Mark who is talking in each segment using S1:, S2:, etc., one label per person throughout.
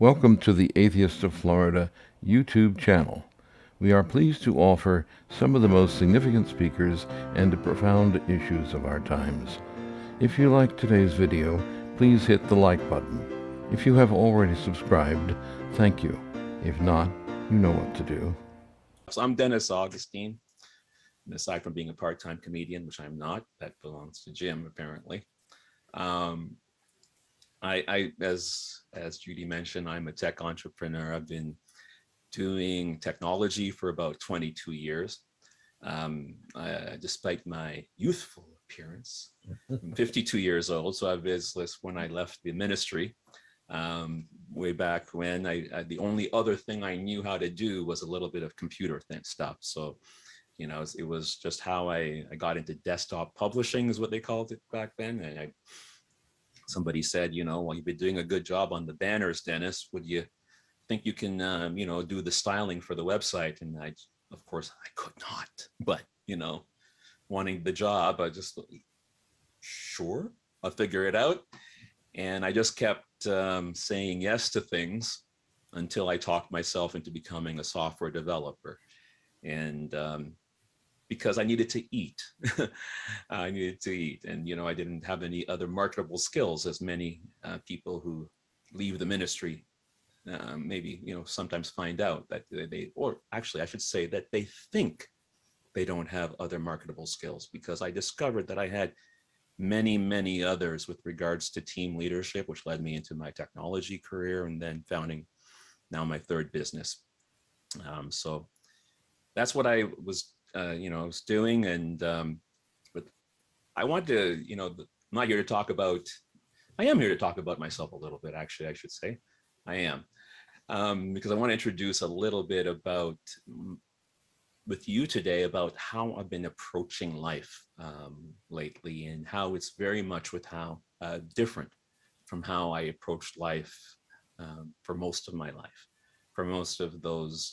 S1: Welcome to the Atheist of Florida YouTube channel. We are pleased to offer some of the most significant speakers and profound issues of our times. If you like today's video, please hit the like button. If you have already subscribed, thank you. If not, you know what to do.
S2: So I'm Dennis Augustine. And aside from being a part-time comedian, which I'm not, that belongs to Jim apparently. As Judy mentioned, I'm a tech entrepreneur. I've been doing technology for about 22 years. Despite my youthful appearance, I'm 52 years old. So I've visited when I left the ministry way back when. The only other thing I knew how to do was a little bit of computer stuff. So, you know, it was just how I got into desktop publishing is what they called it back then. And somebody said, you know, well, you've been doing a good job on the banners, Dennis. Would you think you can, you know, do the styling for the website? And of course, I could not. But, you know, wanting the job, I just, sure, I'll figure it out. And I just kept saying yes to things until I talked myself into becoming a software developer. And because I needed to eat. I needed to eat. And, you know, I didn't have any other marketable skills as many people who leave the ministry maybe, you know, sometimes find out that or actually I should say that they think they don't have other marketable skills, because I discovered that I had many, many others with regards to team leadership, which led me into my technology career and then founding now my third business. So that's what I was you know, I was doing. And but I want to, you know, I'm not here to talk about, I am here to talk about myself a little bit, actually, I should say. I am, because I want to introduce a little bit about, with you today, about how I've been approaching life lately, and how it's very much with how different from how I approached life for most of my life. For most of those,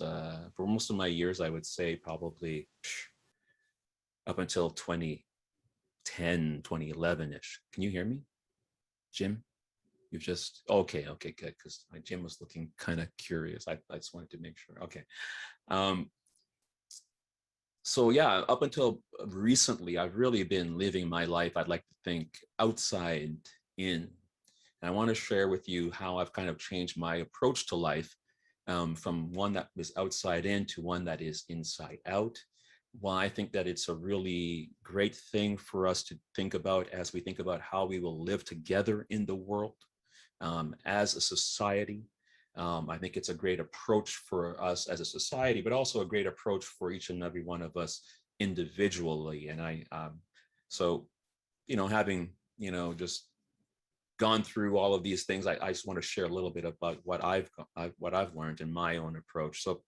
S2: for most of my years, I would say probably up until 2010, 2011-ish. Can you hear me, Jim? You've just, okay, good, because my Jim was looking kind of curious. I just wanted to make sure. Okay. So yeah, up until recently, I've really been living my life, I'd like to think, outside in. And I want to share with you how I've kind of changed my approach to life, from one that was outside in to one that is inside out. Why I think that it's a really great thing for us to think about as we think about how we will live together in the world as a society. I think it's a great approach for us as a society, but also a great approach for each and every one of us individually. And so, you know, having, you know, just gone through all of these things, I just want to share a little bit about what I've learned in my own approach. So,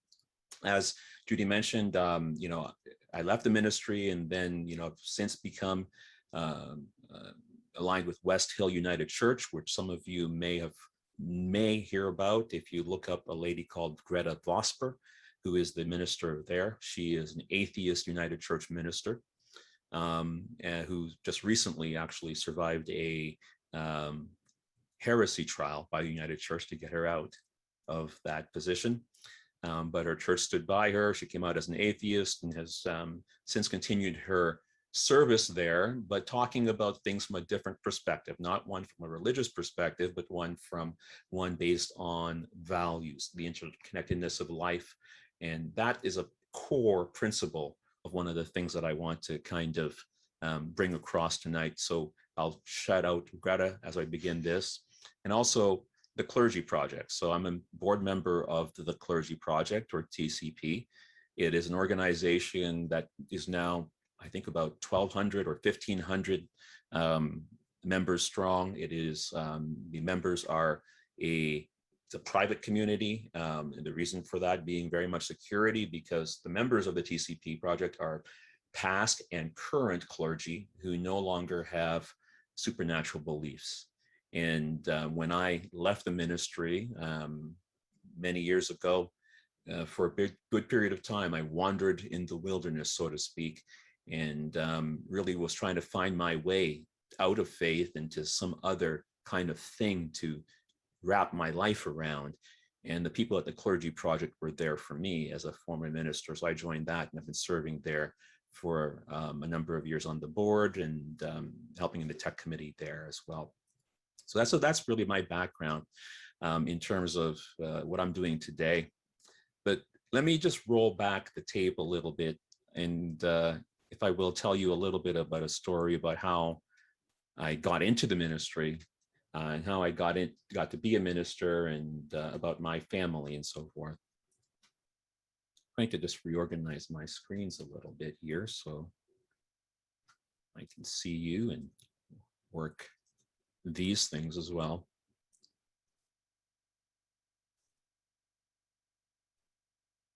S2: as Judy mentioned, you know, I left the ministry, and then, you know, I've since become aligned with West Hill United Church, which some of you may hear about if you look up a lady called Gretta Vosper, who is the minister there. She is an Atheist United Church minister, and who just recently actually survived a heresy trial by the United Church to get her out of that position. But her church stood by her. She came out as an atheist and has since continued her service there, but talking about things from a different perspective, not one from a religious perspective, but one based on values, the interconnectedness of life. And that is a core principle of one of the things that I want to kind of bring across tonight. So I'll shout out Greta as I begin this, and also the Clergy Project. So I'm a board member of the Clergy Project, or TCP. It is an organization that is now, I think, about 1,200 or 1,500 members strong. It is, the members are it's a private community. And the reason for that being very much security, because the members of the TCP project are past and current clergy who no longer have supernatural beliefs. And when I left the ministry many years ago, for a good period of time, I wandered in the wilderness, so to speak, and really was trying to find my way out of faith into some other kind of thing to wrap my life around. And the people at the Clergy Project were there for me as a former minister. So I joined that, and I've been serving there for a number of years on the board, and helping in the tech committee there as well. So that's really my background in terms of what I'm doing today. But let me just roll back the tape a little bit, and if I will, tell you a little bit about a story about how I got into the ministry, and how I got to be a minister, and about my family and so forth. I'm going to just reorganize my screens a little bit here so I can see you and work these things as well.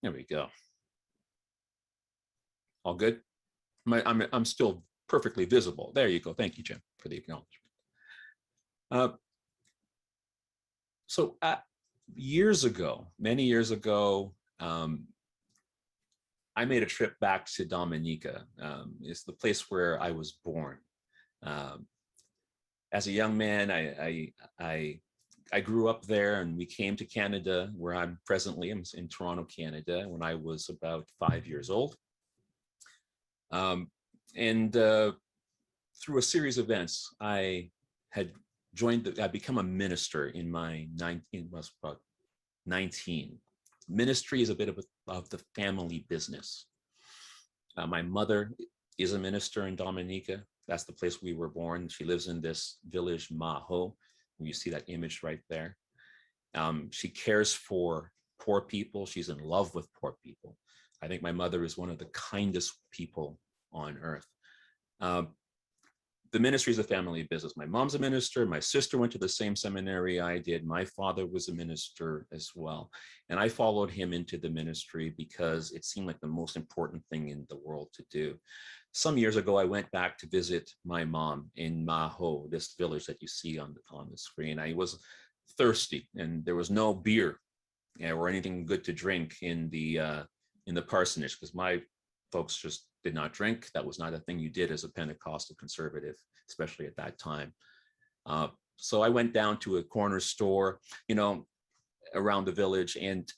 S2: There we go. All good? I'm still perfectly visible. There you go. Thank you, Jim, for the acknowledgement. So years ago, many years ago, I made a trip back to Dominica. It's the place where I was born. As a young man, I grew up there, and we came to Canada, where I'm presently. I'm in Toronto, Canada, when I was about 5 years old. Through a series of events, I had I become a minister in my 19. Ministry is a bit of the family business. My mother is a minister in Dominica. That's the place we were born. She lives in this village, Maho. You see that image right there. She cares for poor people. She's in love with poor people. I think my mother is one of the kindest people on earth. The ministry is a family business. My mom's a minister. My sister went to the same seminary I did. My father was a minister as well. And I followed him into the ministry because it seemed like the most important thing in the world to do. Some years ago, I went back to visit my mom in Maho, this village that you see on the screen. I was thirsty, and there was no beer or anything good to drink in the parsonage, because my folks just did not drink. That was not a thing you did as a Pentecostal conservative, especially at that time. So I went down to a corner store, around the village, and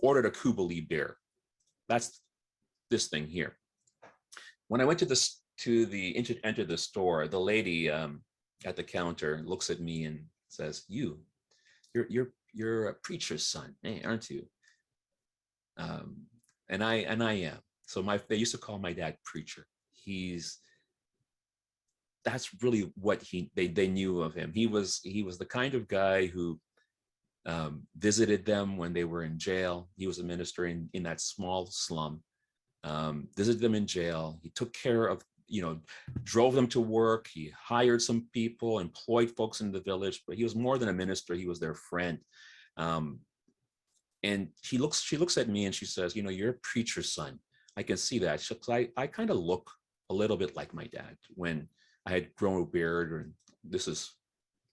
S2: ordered a Kubali beer. That's this thing here. When I went enter the store, the lady at the counter looks at me and says, "You're a preacher's son, aren't you?" And I am. So they used to call my dad preacher. That's really what they knew of him. He was the kind of guy who visited them when they were in jail. He was a minister in that small slum. Visited them in jail. He took care of, drove them to work. He hired some people, employed folks in the village, but he was more than a minister. He was their friend. And she looks at me and she says, "You're a preacher's son. I can see that." I kind of look a little bit like my dad when I had grown a beard, or this is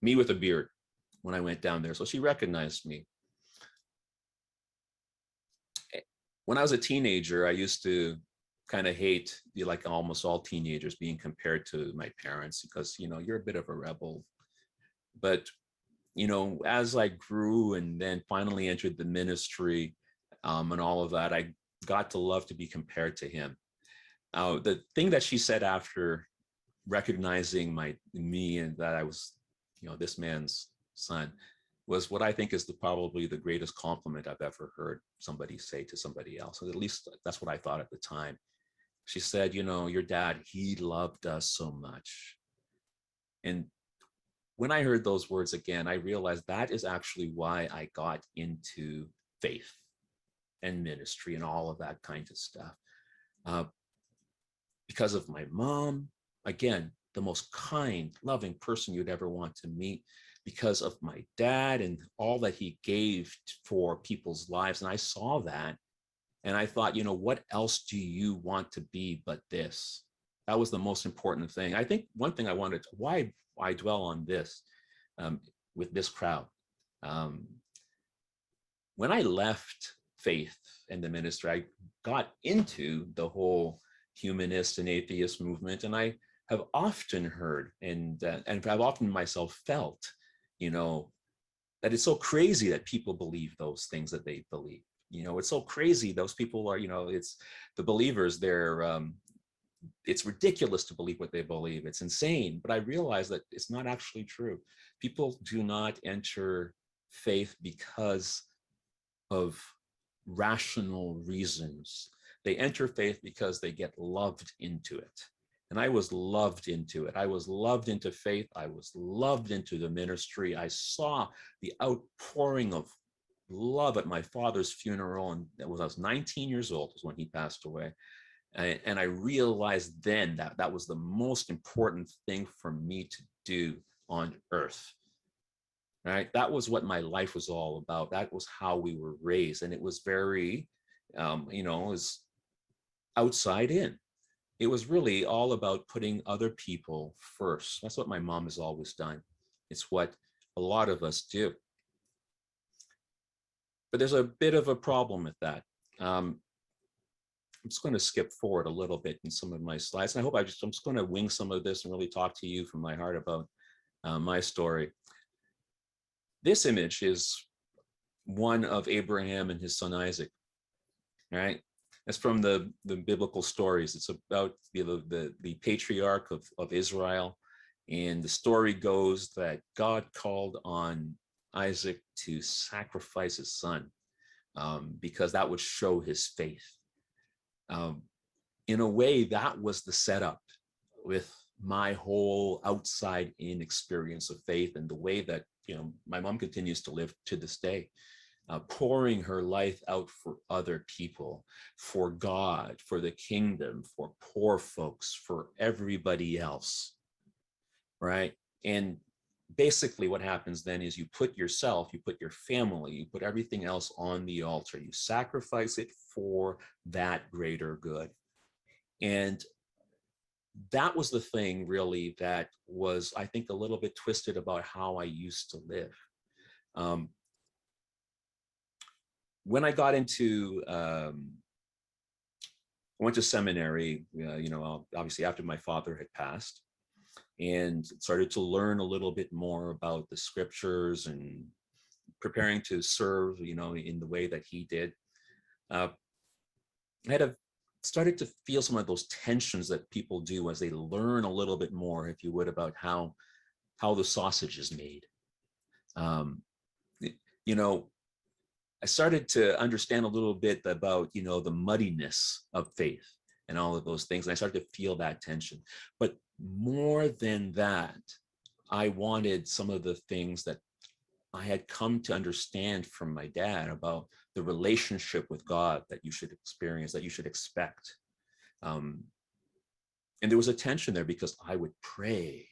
S2: me with a beard when I went down there. So she recognized me. When I was a teenager, I used to kind of hate, like almost all teenagers, being compared to my parents, because, you're a bit of a rebel. But, as I grew and then finally entered the ministry and all of that, I got to love to be compared to him. The thing that she said after recognizing me and that I was, this man's son, was what I think is probably the greatest compliment I've ever heard somebody say to somebody else. At least that's what I thought at the time. She said, "Your dad, he loved us so much." And when I heard those words again, I realized that is actually why I got into faith and ministry and all of that kind of stuff. Because of my mom, again, the most kind, loving person you'd ever want to meet. Because of my dad and all that he gave for people's lives. And I saw that, and I thought, what else do you want to be but this? That was the most important thing. I think one thing why I dwell on this with this crowd. When I left faith and the ministry, I got into the whole humanist and atheist movement, and I have often heard and I've often myself felt, that it's so crazy that people believe those things that they believe. It's so crazy. Those people are, it's the believers, it's ridiculous to believe what they believe. It's insane. But I realize that it's not actually true. People do not enter faith because of rational reasons. They enter faith because they get loved into it. And I was loved into it. I was loved into faith. I was loved into the ministry. I saw the outpouring of love at my father's funeral. And I was 19 years old was when he passed away. And I realized then that that was the most important thing for me to do on earth. Right? That was what my life was all about. That was how we were raised. And it was very, it was outside in. It was really all about putting other people first. That's what my mom has always done. It's what a lot of us do. But there's a bit of a problem with that. I'm just going to skip forward a little bit in some of my slides. And I hope I'm just going to wing some of this and really talk to you from my heart about my story. This image is one of Abraham and his son Isaac, right? That's from the biblical stories. It's about the patriarch of Israel. And the story goes that God called on Isaac to sacrifice his son because that would show his faith. In a way, that was the setup with my whole outside in experience of faith and the way that, my mom continues to live to this day. Pouring her life out for other people, for God, for the kingdom, for poor folks, for everybody else, right? And basically what happens then is you put yourself, you put your family, you put everything else on the altar, you sacrifice it for that greater good. And that was the thing really that was, I think, a little bit twisted about how I used to live. When I got into, I went to seminary, obviously after my father had passed, and started to learn a little bit more about the scriptures and preparing to serve, in the way that he did. I started to feel some of those tensions that people do as they learn a little bit more, if you would, about how the sausage is made. I started to understand a little bit about, the muddiness of faith and all of those things. And I started to feel that tension. But more than that, I wanted some of the things that I had come to understand from my dad about the relationship with God that you should experience, that you should expect. And there was a tension there because I would pray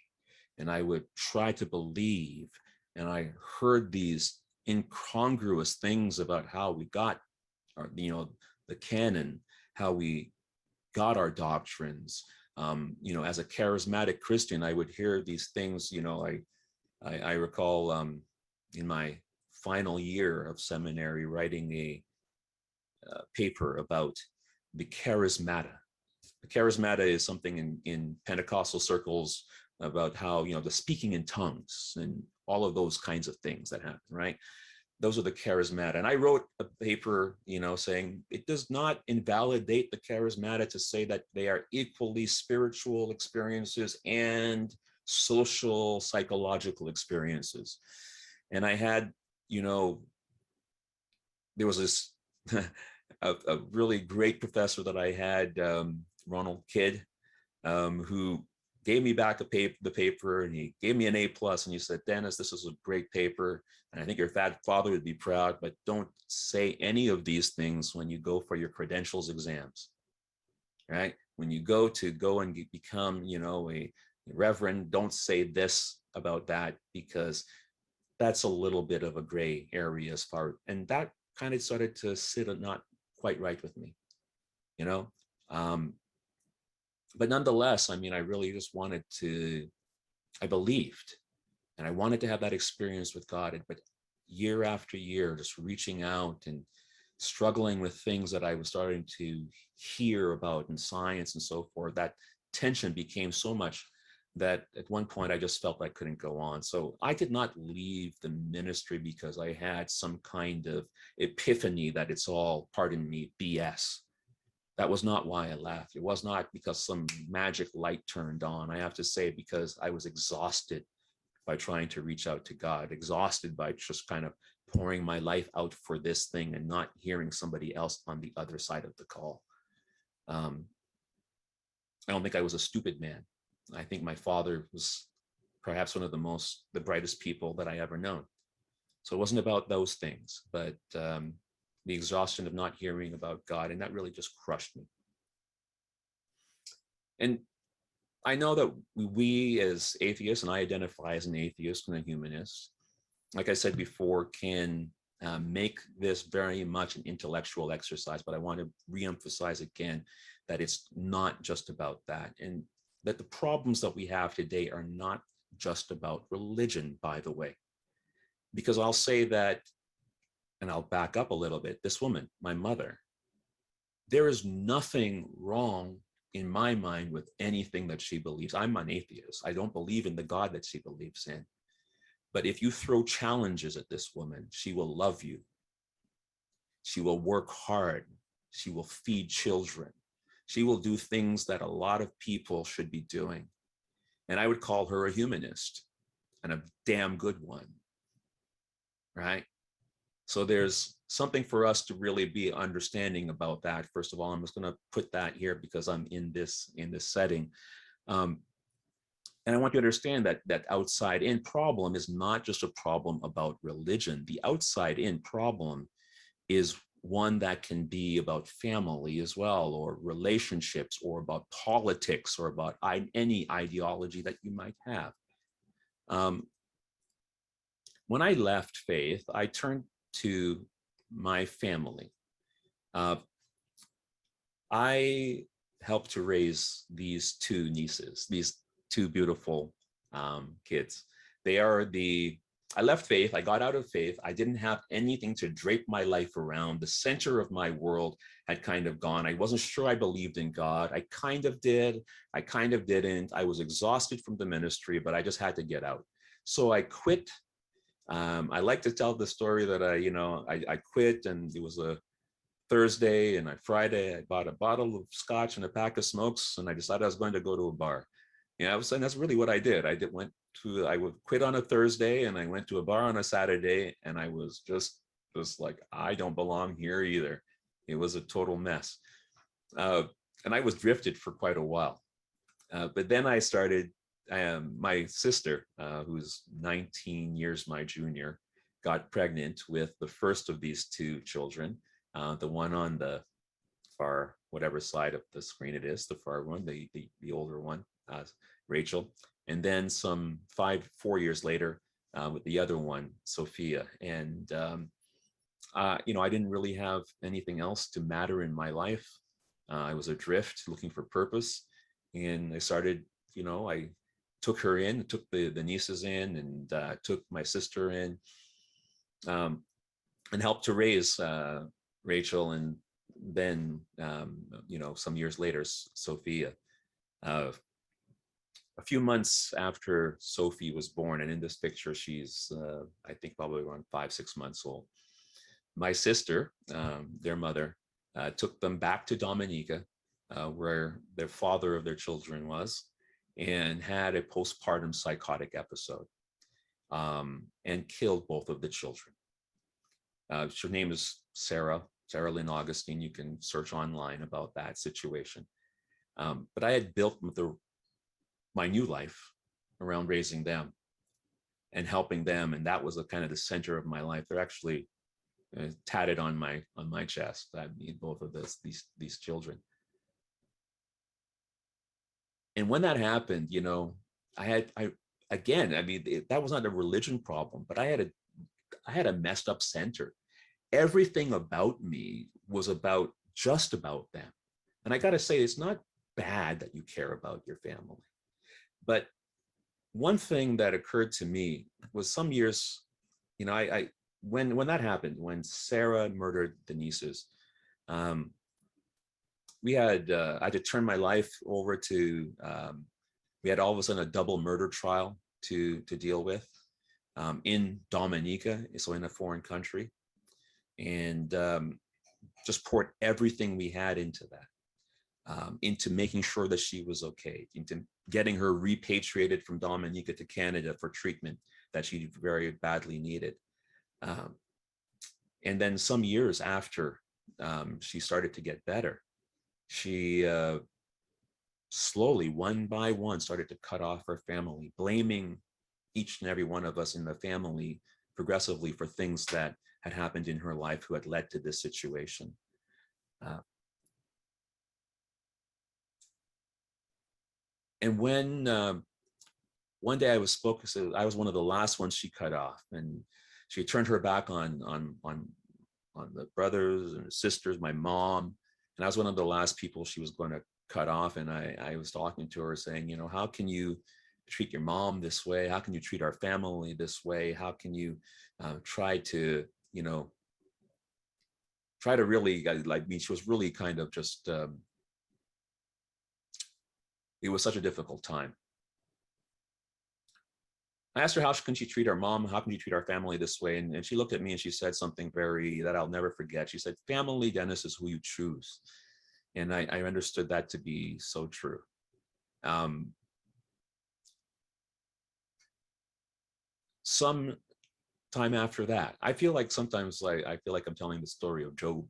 S2: and I would try to believe, and I heard these incongruous things about how we got our, the canon, how we got our doctrines. As a charismatic Christian, I would hear these things. I recall in my final year of seminary writing a paper about the charismata. The charismata is something in Pentecostal circles about how, the speaking in tongues and all of those kinds of things that happen, right? Those are the charismata. And I wrote a paper, saying it does not invalidate the charismata to say that they are equally spiritual experiences and social, psychological experiences. And I had, there was this a really great professor that I had, Ronald Kidd, who gave me back the paper, and he gave me an A+, and he said, "Dennis, this is a great paper, and I think your father would be proud, but don't say any of these things when you go for your credentials exams, right? When you go and become, a reverend, don't say this about that, because that's a little bit of a gray area as far," and that kind of started to sit not quite right with me, but nonetheless, I really just wanted to, I believed, and I wanted to have that experience with God. But year after year, just reaching out and struggling with things that I was starting to hear about in science and so forth, that tension became so much that at one point I just felt I couldn't go on. So I did not leave the ministry because I had some kind of epiphany that it's all, pardon me, BS. That was not why I left. It was not because some magic light turned on. I have to say, because I was exhausted by trying to reach out to God, exhausted by just kind of pouring my life out for this thing and not hearing somebody else on the other side of the call. I don't think I was a stupid man. I think my father was perhaps one of the brightest people that I ever known. So it wasn't about those things, but the exhaustion of not hearing about God, and that really just crushed me. And I know that we as atheists, and I identify as an atheist and a humanist, like I said before, can make this very much an intellectual exercise, but I want to reemphasize again that it's not just about that, and that the problems that we have today are not just about religion, by the way. Because I'll say that, and I'll back up a little bit, this woman, my mother, there is nothing wrong in my mind with anything that she believes. I'm an atheist. I don't believe in the God that she believes in. But if you throw challenges at this woman, she will love you. She will work hard. She will feed children. She will do things that a lot of people should be doing. And I would call her a humanist, and a damn good one, right? So there's something for us to really be understanding about that. First of all, I'm just going to put that here because I'm in this setting. And I want you to understand that that outside in problem is not just a problem about religion. The outside in problem is one that can be about family as well, or relationships, or about politics, or about any ideology that you might have. When I left faith, I turned to my family. I helped to raise these two nieces, these two beautiful kids. I left faith, I got out of faith. I didn't have anything to drape my life around. The center of my world had kind of gone. I wasn't sure I believed in God. I kind of did, I kind of didn't. I was exhausted from the ministry, but I just had to get out. So I quit. I like to tell the story that I quit, and it was a Thursday, and on Friday I bought a bottle of scotch and a pack of smokes, and I decided I was going to go to a bar. And that's really what I did. I would quit on a Thursday, and I went to a bar on a Saturday, and I was just like, I don't belong here either. It was a total mess. And I was drifted for quite a while. But then I started, my sister, who's 19 years my junior, got pregnant with the first of these two children, the one on the far, whatever side of the screen it is, the far one, the older one, Rachel. And then 4 years later, with the other one, Sophia. And, I didn't really have anything else to matter in my life. I was adrift looking for purpose. And I started, I took her in, took the nieces in, and took my sister in, and helped to raise Rachel, and then, some years later, Sophia. A few months after Sophie was born, and in this picture, she's, I think, probably around 5-6 months old. My sister, their mother, took them back to Dominica, where their father of their children was, and had a postpartum psychotic episode, and killed both of the children. Her name is Sarah Lynn Augustine. You can search online about that situation. But I had built my new life around raising them and helping them, and that was kind of the center of my life. They're actually tatted on my chest. I mean, both of these children. And when that happened, that was not a religion problem, but I had a messed up center. Everything about me was just about them. And I got to say, it's not bad that you care about your family. But one thing that occurred to me was some years, when that happened, when Sarah murdered the nieces, I had to turn my life over to We had all of a sudden a double murder trial to deal with in Dominica, so in a foreign country, and just poured everything we had into that, into making sure that she was okay, into getting her repatriated from Dominica to Canada for treatment that she very badly needed. And then some years after she started to get better, she slowly, one by one, started to cut off her family, blaming each and every one of us in the family progressively for things that had happened in her life who had led to this situation. And when one day I was focused, I was one of the last ones she cut off, and she turned her back on the brothers and sisters, my mom, and I was one of the last people she was going to cut off. And I was talking to her saying, you know, how can you treat your mom this way? How can you treat our family this way? How can you try to, you know, try to really, like me, she was really kind of just, it was such a difficult time. I asked her, how can she treat our mom? How can you treat our family this way? And she looked at me and she said something that I'll never forget. She said, family, Dennis, is who you choose. And I understood that to be so true. Some time after that, I feel like sometimes I feel like I'm telling the story of Job.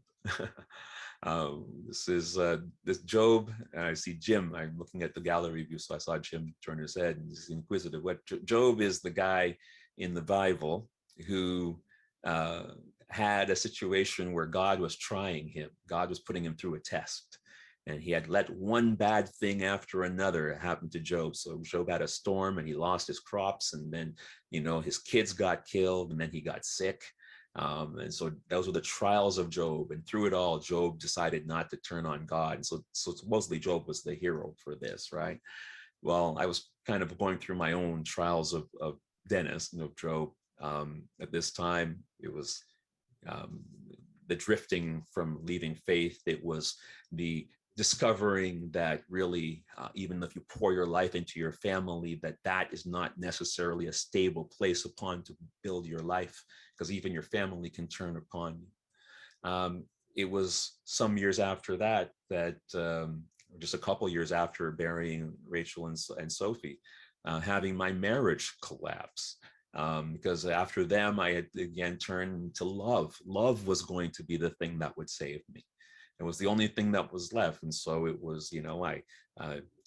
S2: This Job, and I see Jim. I'm looking at the gallery view, so I saw Jim turn his head and he's inquisitive. What Job is the guy in the Bible who had a situation where God was trying him. God was putting him through a test, and he had let one bad thing after another happen to Job. So Job had a storm and he lost his crops, and then, you know, his kids got killed, and then he got sick. And so those were the trials of Job. And through it all, Job decided not to turn on God. And so supposedly Job was the hero for this, right? Well, I was kind of going through my own trials of Dennis and of Job. At this time, it was the drifting from leaving faith. It was the discovering that really, even if you pour your life into your family, that is not necessarily a stable place upon to build your life, because even your family can turn upon you. It was some years after that, just a couple years after burying Rachel and Sophie, having my marriage collapse. Because after them, I had again turned to love. Love was going to be the thing that would save me. It was the only thing that was left. And so it was, you know, I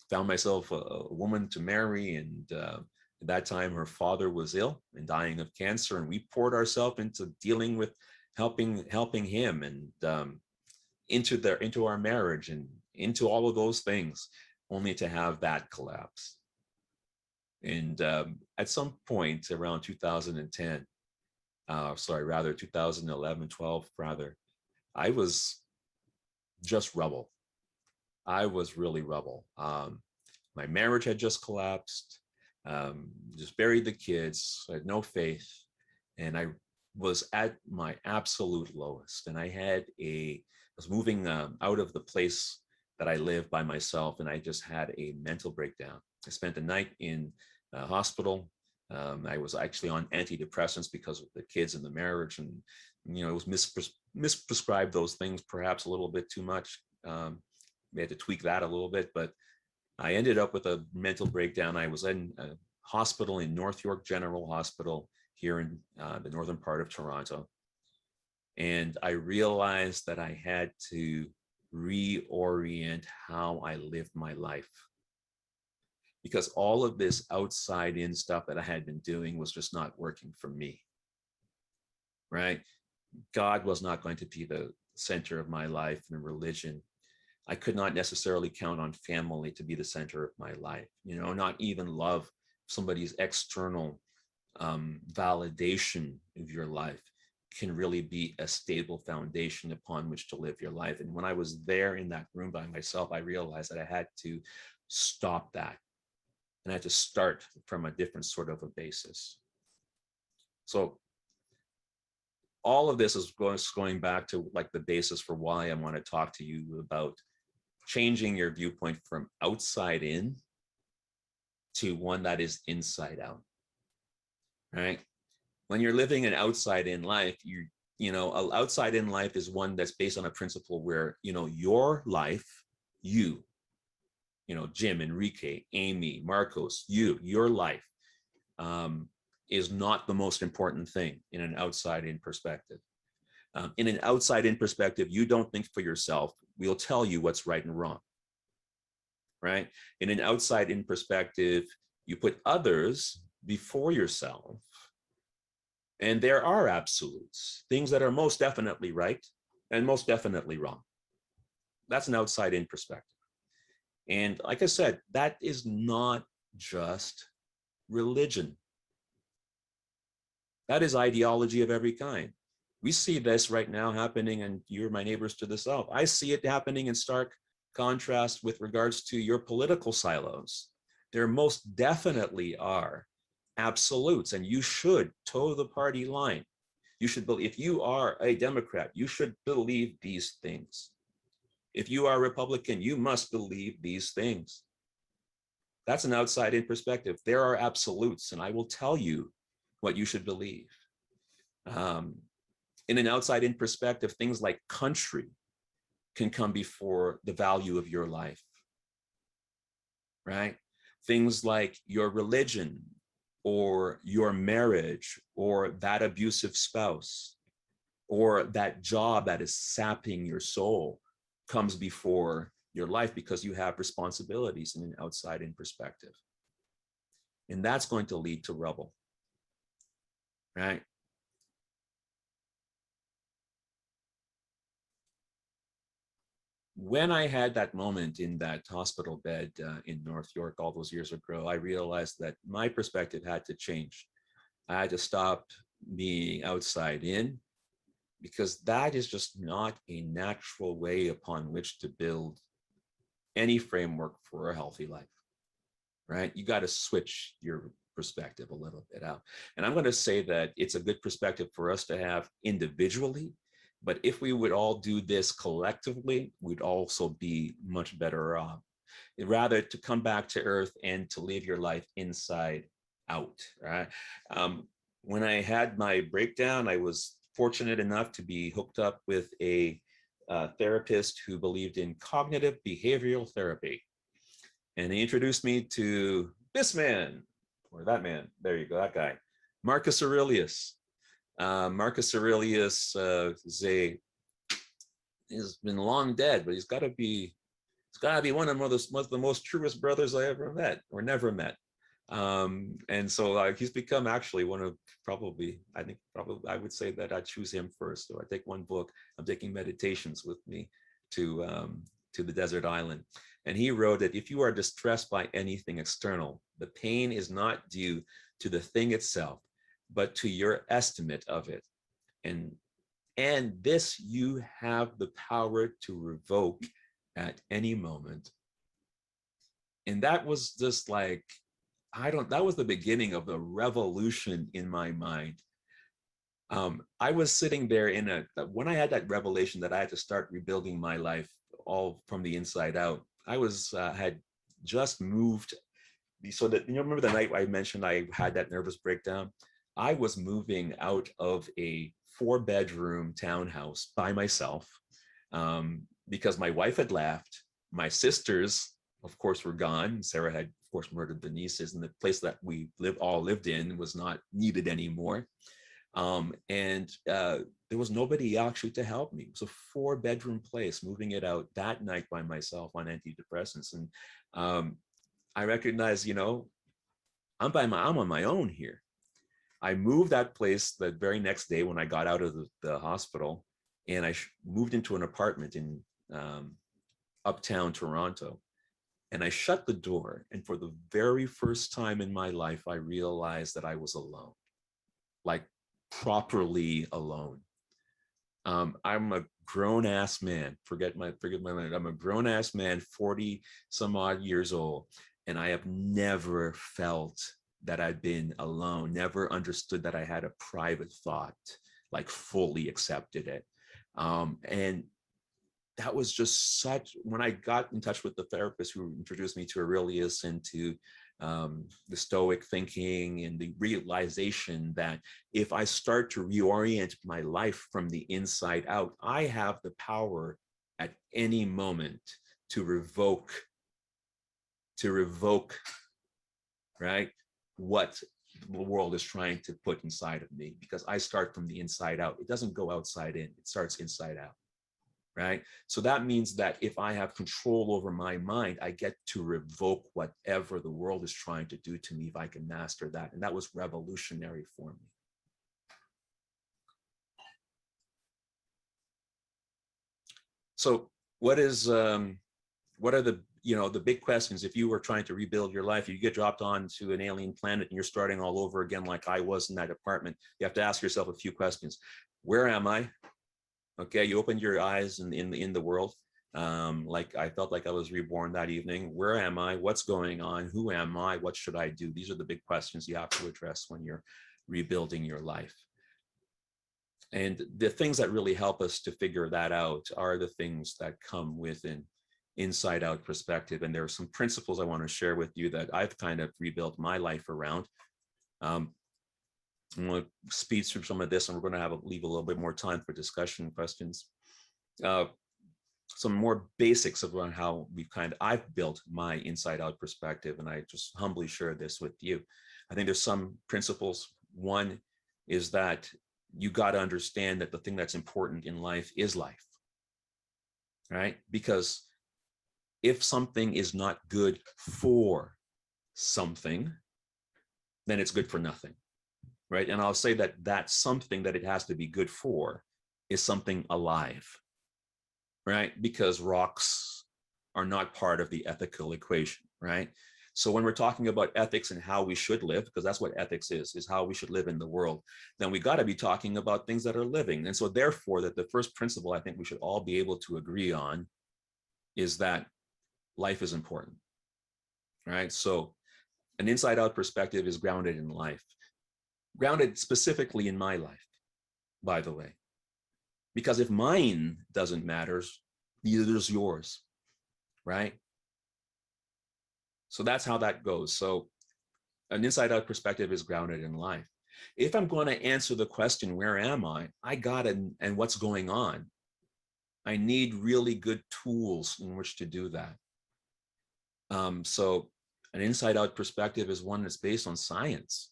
S2: found myself a woman to marry. And at that time, her father was ill and dying of cancer. And we poured ourselves into dealing with helping him, and into our marriage and into all of those things, only to have that collapse. And at some point around 2010, 2011, 12, rather, I was just rubble. I was really rubble. My marriage had just collapsed, just buried the kids, I had no faith, and I was at my absolute lowest. And I was moving out of the place that I live by myself, and I just had a mental breakdown. I spent the night in a hospital. I was actually on antidepressants because of the kids and the marriage, and you know, it was misprescribed those things perhaps a little bit too much. We had to tweak that a little bit, but I ended up with a mental breakdown. I was in a hospital in North York General Hospital here in the northern part of Toronto. And I realized that I had to reorient how I lived my life, because all of this outside in stuff that I had been doing was just not working for me, right? God was not going to be the center of my life, and religion. I could not necessarily count on family to be the center of my life, you know, not even love, somebody's external validation of your life can really be a stable foundation upon which to live your life. And when I was there in that room by myself, I realized that I had to stop that. And I had to start from a different sort of a basis. So all of this is going back to like the basis for why I want to talk to you about changing your viewpoint from outside in to one that is inside out, right? When you're living an outside in life, outside in life is one that's based on a principle where, your life, Jim, Enrique, Amy, Marcos, your life is not the most important thing in an outside in perspective. In an outside in perspective, you don't think for yourself. We'll tell you what's right and wrong, right? In an outside in perspective, you put others before yourself. And there are absolutes, things that are most definitely right and most definitely wrong. That's an outside in perspective. And like I said, that is not just religion. That is ideology of every kind. We see this right now happening, and you're my neighbors to the south. I see it happening in stark contrast with regards to your political silos. There most definitely are absolutes, and you should toe the party line. You should believe, if you are a Democrat, you should believe these things. If you are a Republican, you must believe these things. That's an outside in perspective. There are absolutes, and I will tell you what you should believe. In an outside in perspective, things like country can come before the value of your life, right? Things like your religion or your marriage or that abusive spouse or that job that is sapping your soul comes before your life because you have responsibilities in an outside in perspective. And that's going to lead to rebel, right? When I had that moment in that hospital bed in North York all those years ago, I realized that my perspective had to change. I had to stop being outside in, because that is just not a natural way upon which to build any framework for a healthy life, right? You got to switch your perspective a little bit out. And I'm going to say that it's a good perspective for us to have individually, but if we would all do this collectively, we'd also be much better off. Rather to come back to earth and to live your life inside out, right? When I had my breakdown, I was fortunate enough to be hooked up with a therapist who believed in cognitive behavioral therapy. And he introduced me to this man, or that man, there you go, that guy, Marcus Aurelius. Marcus Aurelius he's been long dead, but he's got to be one of the most truest brothers I ever met or never met. And so he's become actually one of I would say that I choose him first. So I take one book, I'm taking meditations with me to the desert island. And he wrote that if you are distressed by anything external, the pain is not due to the thing itself, but to your estimate of it. And this you have the power to revoke at any moment. And that was just like, that was the beginning of the revolution in my mind. I was sitting there when I had that revelation that I had to start rebuilding my life all from the inside out, I had just moved. So that, remember the night I mentioned I had that nervous breakdown? I was moving out of a 4-bedroom townhouse by myself because my wife had left. My sisters, of course, were gone. Sarah had, of course, murdered the nieces, and the place that we all lived in was not needed anymore. And there was nobody actually to help me. It was a 4-bedroom place, moving it out that night by myself on antidepressants. And I recognized, I'm on my own here. I moved that place the very next day when I got out of the hospital, and I moved into an apartment in uptown Toronto. And I shut the door. And for the very first time in my life, I realized that I was alone, like properly alone. I'm a grown ass man. Forget my mind. I'm a grown ass man, 40 some odd years old. And I have never felt that I'd been alone, never understood that I had a private thought, like fully accepted it. And that was just when I got in touch with the therapist who introduced me to Aurelius and to the Stoic thinking, and the realization that if I start to reorient my life from the inside out, I have the power at any moment to revoke, right, what the world is trying to put inside of me, because I start from the inside out. It doesn't go outside in, it starts inside out, right? So that means that if I have control over my mind, I get to revoke whatever the world is trying to do to me if I can master that. And that was revolutionary for me. So what are the, the big questions? If you were trying to rebuild your life, you get dropped onto an alien planet and you're starting all over again, like I was in that apartment, you have to ask yourself a few questions. Where am I? Okay, you opened your eyes in the world. Like I felt like I was reborn that evening. Where am I? What's going on? Who am I? What should I do? These are the big questions you have to address when you're rebuilding your life. And the things that really help us to figure that out are the things that come with an inside out perspective. And there are some principles I want to share with you that I've kind of rebuilt my life around. I'm going to speed through some of this, and we're going to leave a little bit more time for discussion questions. Some more basics around how I've built my inside out perspective, and I just humbly share this with you. I think there's some principles. One is that you got to understand that the thing that's important in life is life, right? Because if something is not good for something, then it's good for nothing, right? And I'll say that something that it has to be good for is something alive, right? Because rocks are not part of the ethical equation, right? So when we're talking about ethics and how we should live, because that's what ethics is how we should live in the world, then we got to be talking about things that are living. And so therefore, that the first principle I think we should all be able to agree on is that life is important, right? So an inside out perspective is grounded in life, grounded specifically in my life, by the way, because if mine doesn't matter, neither does yours, right? So that's how that goes. So an inside out perspective is grounded in life. If I'm going to answer the question, where am I and what's going on, I need really good tools in which to do that. So an inside out perspective is one that's based on science.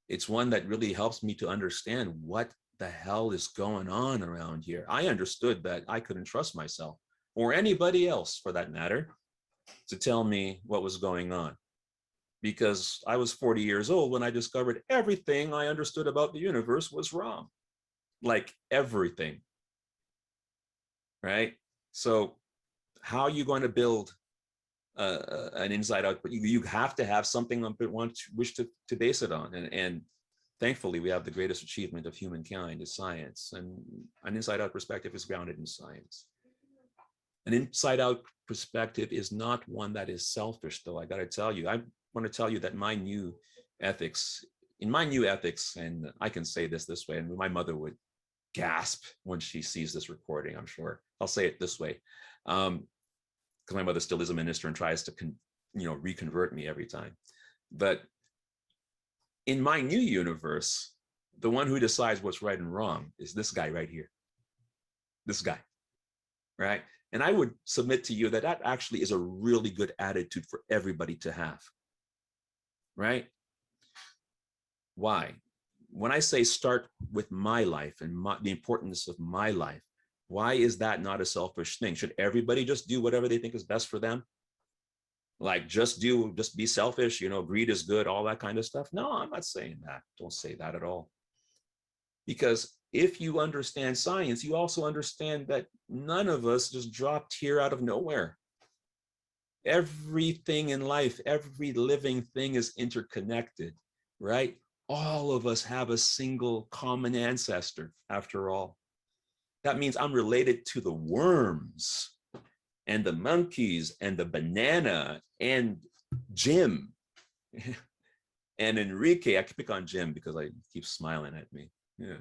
S2: It's one that really helps me to understand what the hell is going on around here. I understood that I couldn't trust myself, or anybody else for that matter, to tell me what was going on, because I was 40 years old when I discovered everything I understood about the universe was wrong, like everything, right? So how are you going to build an inside out? You have to have something on which to base it on, and thankfully we have the greatest achievement of humankind is science, and an inside out perspective is grounded in science. An inside out perspective is not one that is selfish, though. I got to tell you, I want to tell you that in my new ethics, and I can say this way, and my mother would gasp when she sees this recording, I'm sure. I'll say it this way, because my mother still is a minister and tries to reconvert me every time. But in my new universe, the one who decides what's right and wrong is this guy right here. This guy, right? And I would submit to you that actually is a really good attitude for everybody to have, right? Why? When I say start with my life and the importance of my life, why is that not a selfish thing? Should everybody just do whatever they think is best for them? Like just be selfish, greed is good, all that kind of stuff? No, I'm not saying that. Don't say that at all. Because if you understand science, you also understand that none of us just dropped here out of nowhere. Everything in life, every living thing is interconnected, right? All of us have a single common ancestor, after all. That means I'm related to the worms and the monkeys and the banana and Jim and Enrique. I can pick on Jim because I keep smiling at me. Yeah.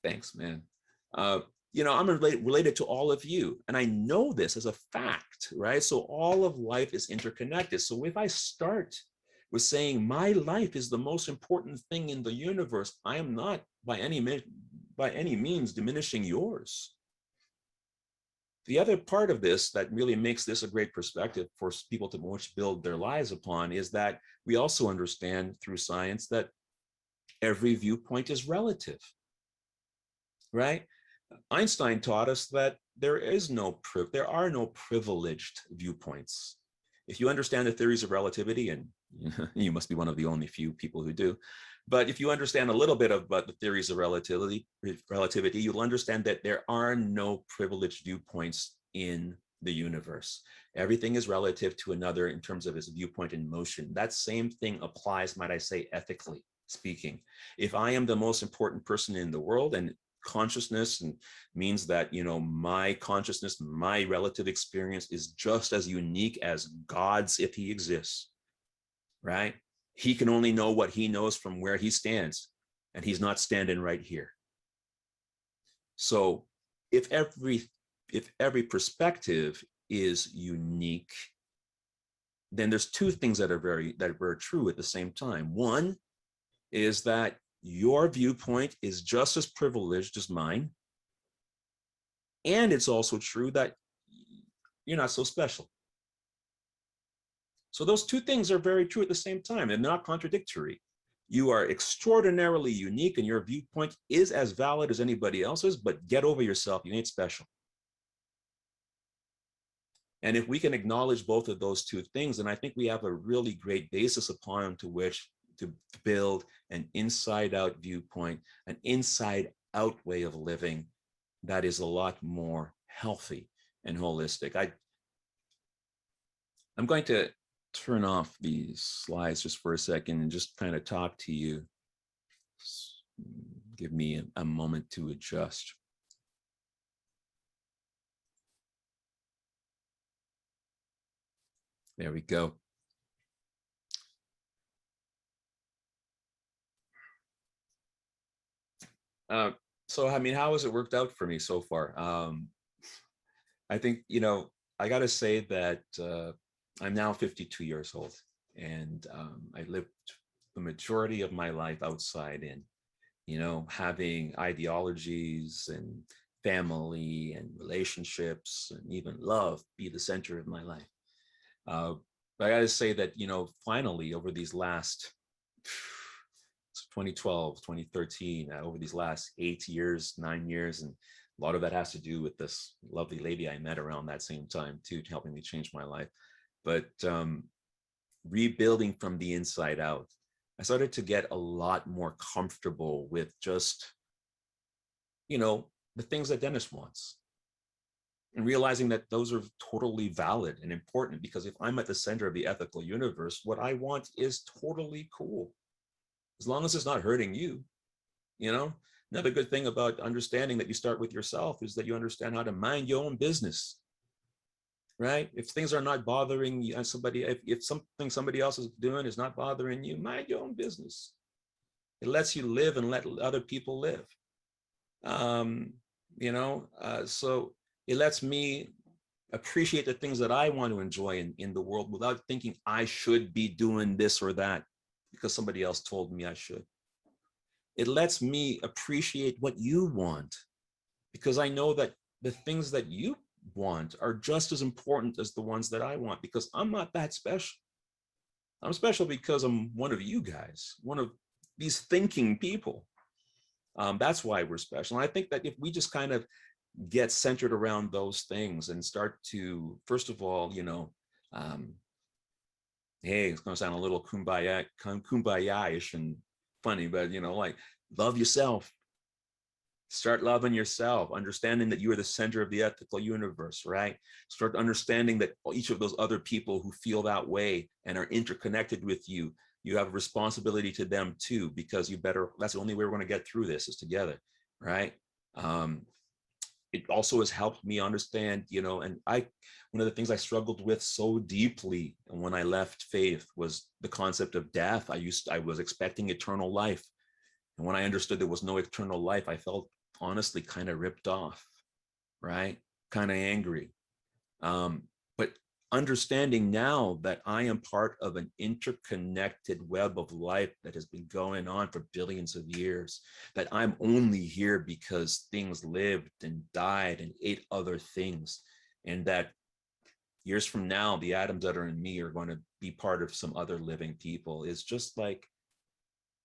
S2: Thanks, man. I'm related to all of you. And I know this as a fact, right? So all of life is interconnected. So if I start with saying my life is the most important thing in the universe, I am not by any means diminishing yours. The other part of this that really makes this a great perspective for people to which build their lives upon is that we also understand through science that every viewpoint is relative, right? Einstein taught us that there are no privileged viewpoints. If you understand the theories of relativity, and you must be one of the only few people who do, but if you understand a little bit about the theories of relativity, you'll understand that there are no privileged viewpoints in the universe. Everything is relative to another in terms of its viewpoint in motion. That same thing applies, might I say, ethically speaking. If I am the most important person in the world, and consciousness and means that my consciousness, my relative experience is just as unique as God's if he exists, right? He can only know what he knows from where he stands, and he's not standing right here. So if every perspective is unique, then there's two things that are very true at the same time. One is that your viewpoint is just as privileged as mine. And it's also true that you're not so special. So those two things are very true at the same time and not contradictory. You are extraordinarily unique and your viewpoint is as valid as anybody else's, but get over yourself, you ain't special. And if we can acknowledge both of those two things, then I think we have a really great basis upon to which to build an inside-out viewpoint, an inside-out way of living that is a lot more healthy and holistic. I'm going to turn off these slides just for a second and just kind of talk to you. Give me a moment to adjust. There we go. So, I mean, how has it worked out for me so far? I think, I got to say that I'm now 52 years old, and I lived the majority of my life outside in, having ideologies and family and relationships and even love be the center of my life. But I got to say that, finally, over these last 2012, 2013, over these last 8 years, 9 years. And a lot of that has to do with this lovely lady I met around that same time too, helping me change my life. But rebuilding from the inside out, I started to get a lot more comfortable with just, the things that Dennis wants. And realizing that those are totally valid and important, because if I'm at the center of the ethical universe, what I want is totally cool. As long as it's not hurting you, Another good thing about understanding that you start with yourself is that you understand how to mind your own business, right? If things are not bothering you, if something somebody else is doing is not bothering you, mind your own business. It lets you live and let other people live. So it lets me appreciate the things that I want to enjoy in the world without thinking I should be doing this or that because somebody else told me I should. It lets me appreciate what you want, because I know that the things that you want are just as important as the ones that I want, because I'm not that special. I'm special because I'm one of you guys, one of these thinking people. That's why we're special. And I think that if we just kind of get centered around those things and start to, first of all, hey, it's going to sound a little kumbaya-ish and funny, but love yourself. Start loving yourself, understanding that you are the center of the ethical universe, right? Start understanding that each of those other people who feel that way and are interconnected with you, you have a responsibility to them too, because that's the only way we're going to get through this is together, right? It also has helped me understand, and one of the things I struggled with so deeply when I left faith was the concept of death. I was expecting eternal life. And when I understood there was no eternal life, I felt honestly kind of ripped off. right? Kind of angry. But understanding now that I am part of an interconnected web of life that has been going on for billions of years, that I'm only here because things lived and died and ate other things, and that years from now, the atoms that are in me are going to be part of some other living people, is just like,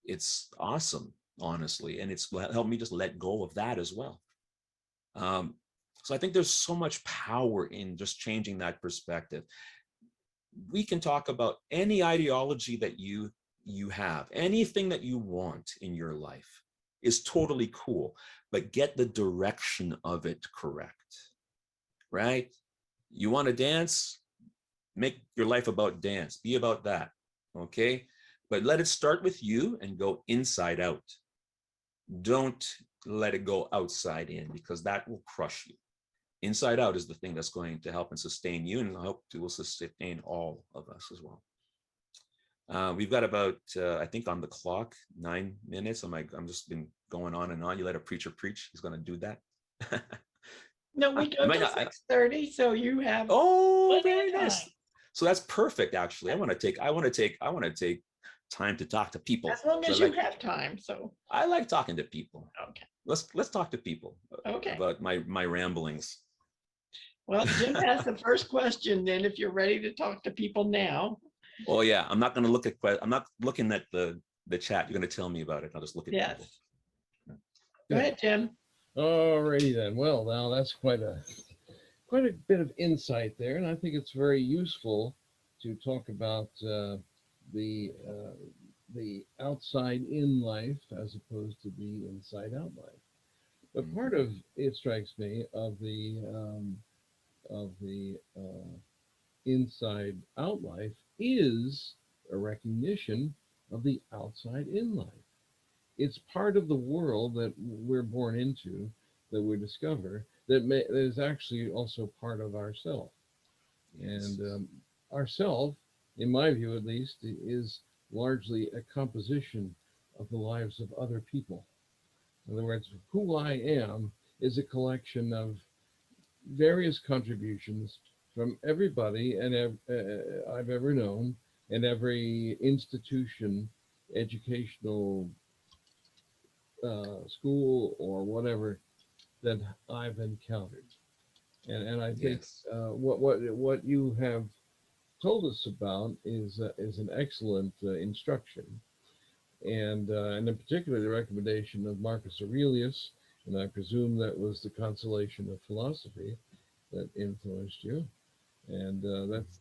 S2: it's awesome, honestly. And it's helped me just let go of that as well. So I think there's so much power in just changing that perspective. We can talk about any ideology that you have, anything that you want in your life is totally cool, but get the direction of it correct, right? You want to dance? Make your life about dance. Be about that, okay? But let it start with you and go inside out. Don't let it go outside in, because that will crush you. Inside out is the thing that's going to help and sustain you, and I hope it will sustain all of us as well. We've got about, I think on the clock, 9 minutes. I'm just been going on and on. You let a preacher preach, he's going to do that.
S3: No, we go to 6:30, so you have.
S2: Oh, very nice. So that's perfect. Actually, I want to take time to talk to people.
S3: As long as you have time. So
S2: I like talking to people.
S3: Okay.
S2: Let's talk to people.
S3: Okay.
S2: About my ramblings.
S3: Well, Jim has the first question. Then, if you're ready to talk to people now.
S2: Oh yeah, I'm not going to look at. I'm not looking at the chat. You're going to tell me about it. I'll just look at people.
S3: Go ahead, Jim.
S4: Alrighty then. Well, now that's quite a bit of insight there, and I think it's very useful to talk about the outside in life as opposed to the inside out life. But part of it strikes me of the inside out life is a recognition of the outside in life. It's part of the world that we're born into, that we discover, that is actually also part of ourself.
S2: Yes.
S4: And ourself, in my view at least, is largely a composition of the lives of other people. In other words, who I am is a collection of various contributions from everybody and I've ever known, and every institution, educational school or whatever that I've encountered. And I think
S2: Yes.
S4: What you have told us about is an excellent instruction, and in particular the recommendation of Marcus Aurelius, and I presume that was the consolation of philosophy that influenced you, and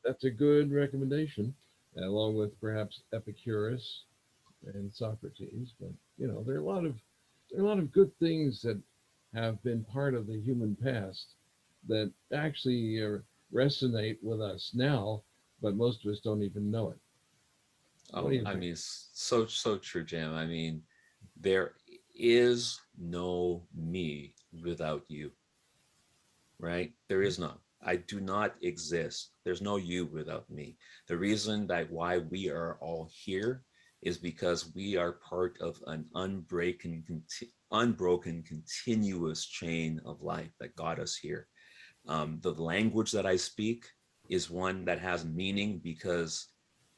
S4: that's a good recommendation, along with perhaps Epicurus and Socrates. But there are a lot of good things that have been part of the human past that actually resonate with us now, but most of us don't even know it.
S2: Oh, I mean, so true, Jim. I mean, there is no me without you, right? There is none. I do not exist. There's no you without me. The reason that why we are all here is because we are part of an unbroken continuous chain of life that got us here. The language that I speak is one that has meaning because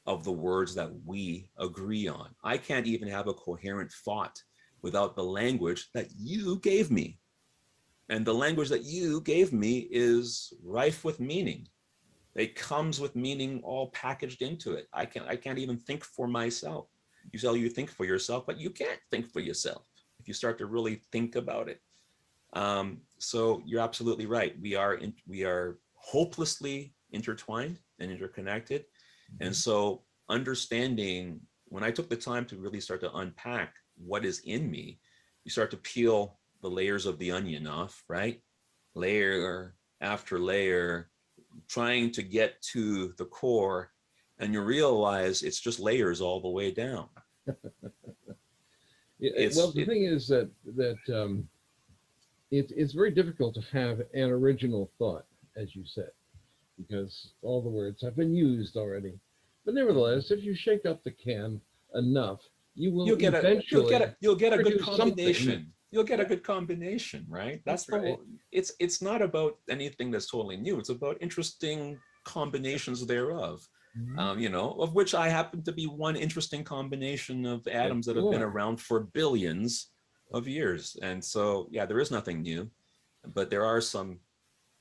S2: of the words that we agree on. I can't even have a coherent thought without the language that you gave me. And the language that you gave me is rife with meaning. It comes with meaning all packaged into it. I can't even think for myself. You say you think for yourself, but you can't think for yourself if you start to really think about it. So you're absolutely right. We are hopelessly intertwined and interconnected. Mm-hmm. And so understanding, when I took the time to really start to unpack what is in me, you start to peel the layers of the onion off, right? Layer after layer, trying to get to the core, and you realize it's just layers all the way down.
S4: The thing is that it's very difficult to have an original thought, as you said, because all the words have been used already. But nevertheless, if you shake up the can enough, you'll get a good combination.
S2: you'll get a good combination, right? That's the
S4: right.
S2: whole, it's not about anything that's totally new. It's about interesting combinations thereof.
S4: Mhm.
S2: You know, of which I happen to be one interesting combination of
S4: Yes,
S2: atoms that have
S4: you
S2: been
S4: are.
S2: around for billions of years. And so, yeah, there is nothing new, but there are some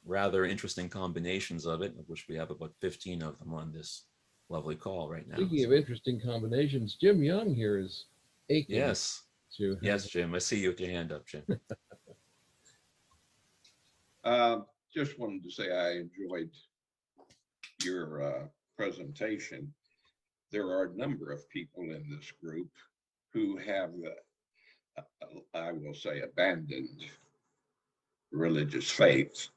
S2: rather interesting combinations of it, of which we have about 15 of them on this lovely call right now.
S4: Speaking of
S2: So,
S4: interesting combinations, Jim Young here is aching
S2: yes,
S4: to have.
S2: yes, Jim, I see you with your hand up, Jim.
S5: Just wanted to say I enjoyed your presentation. There are a number of people in this group who have, I will say, abandoned religious faith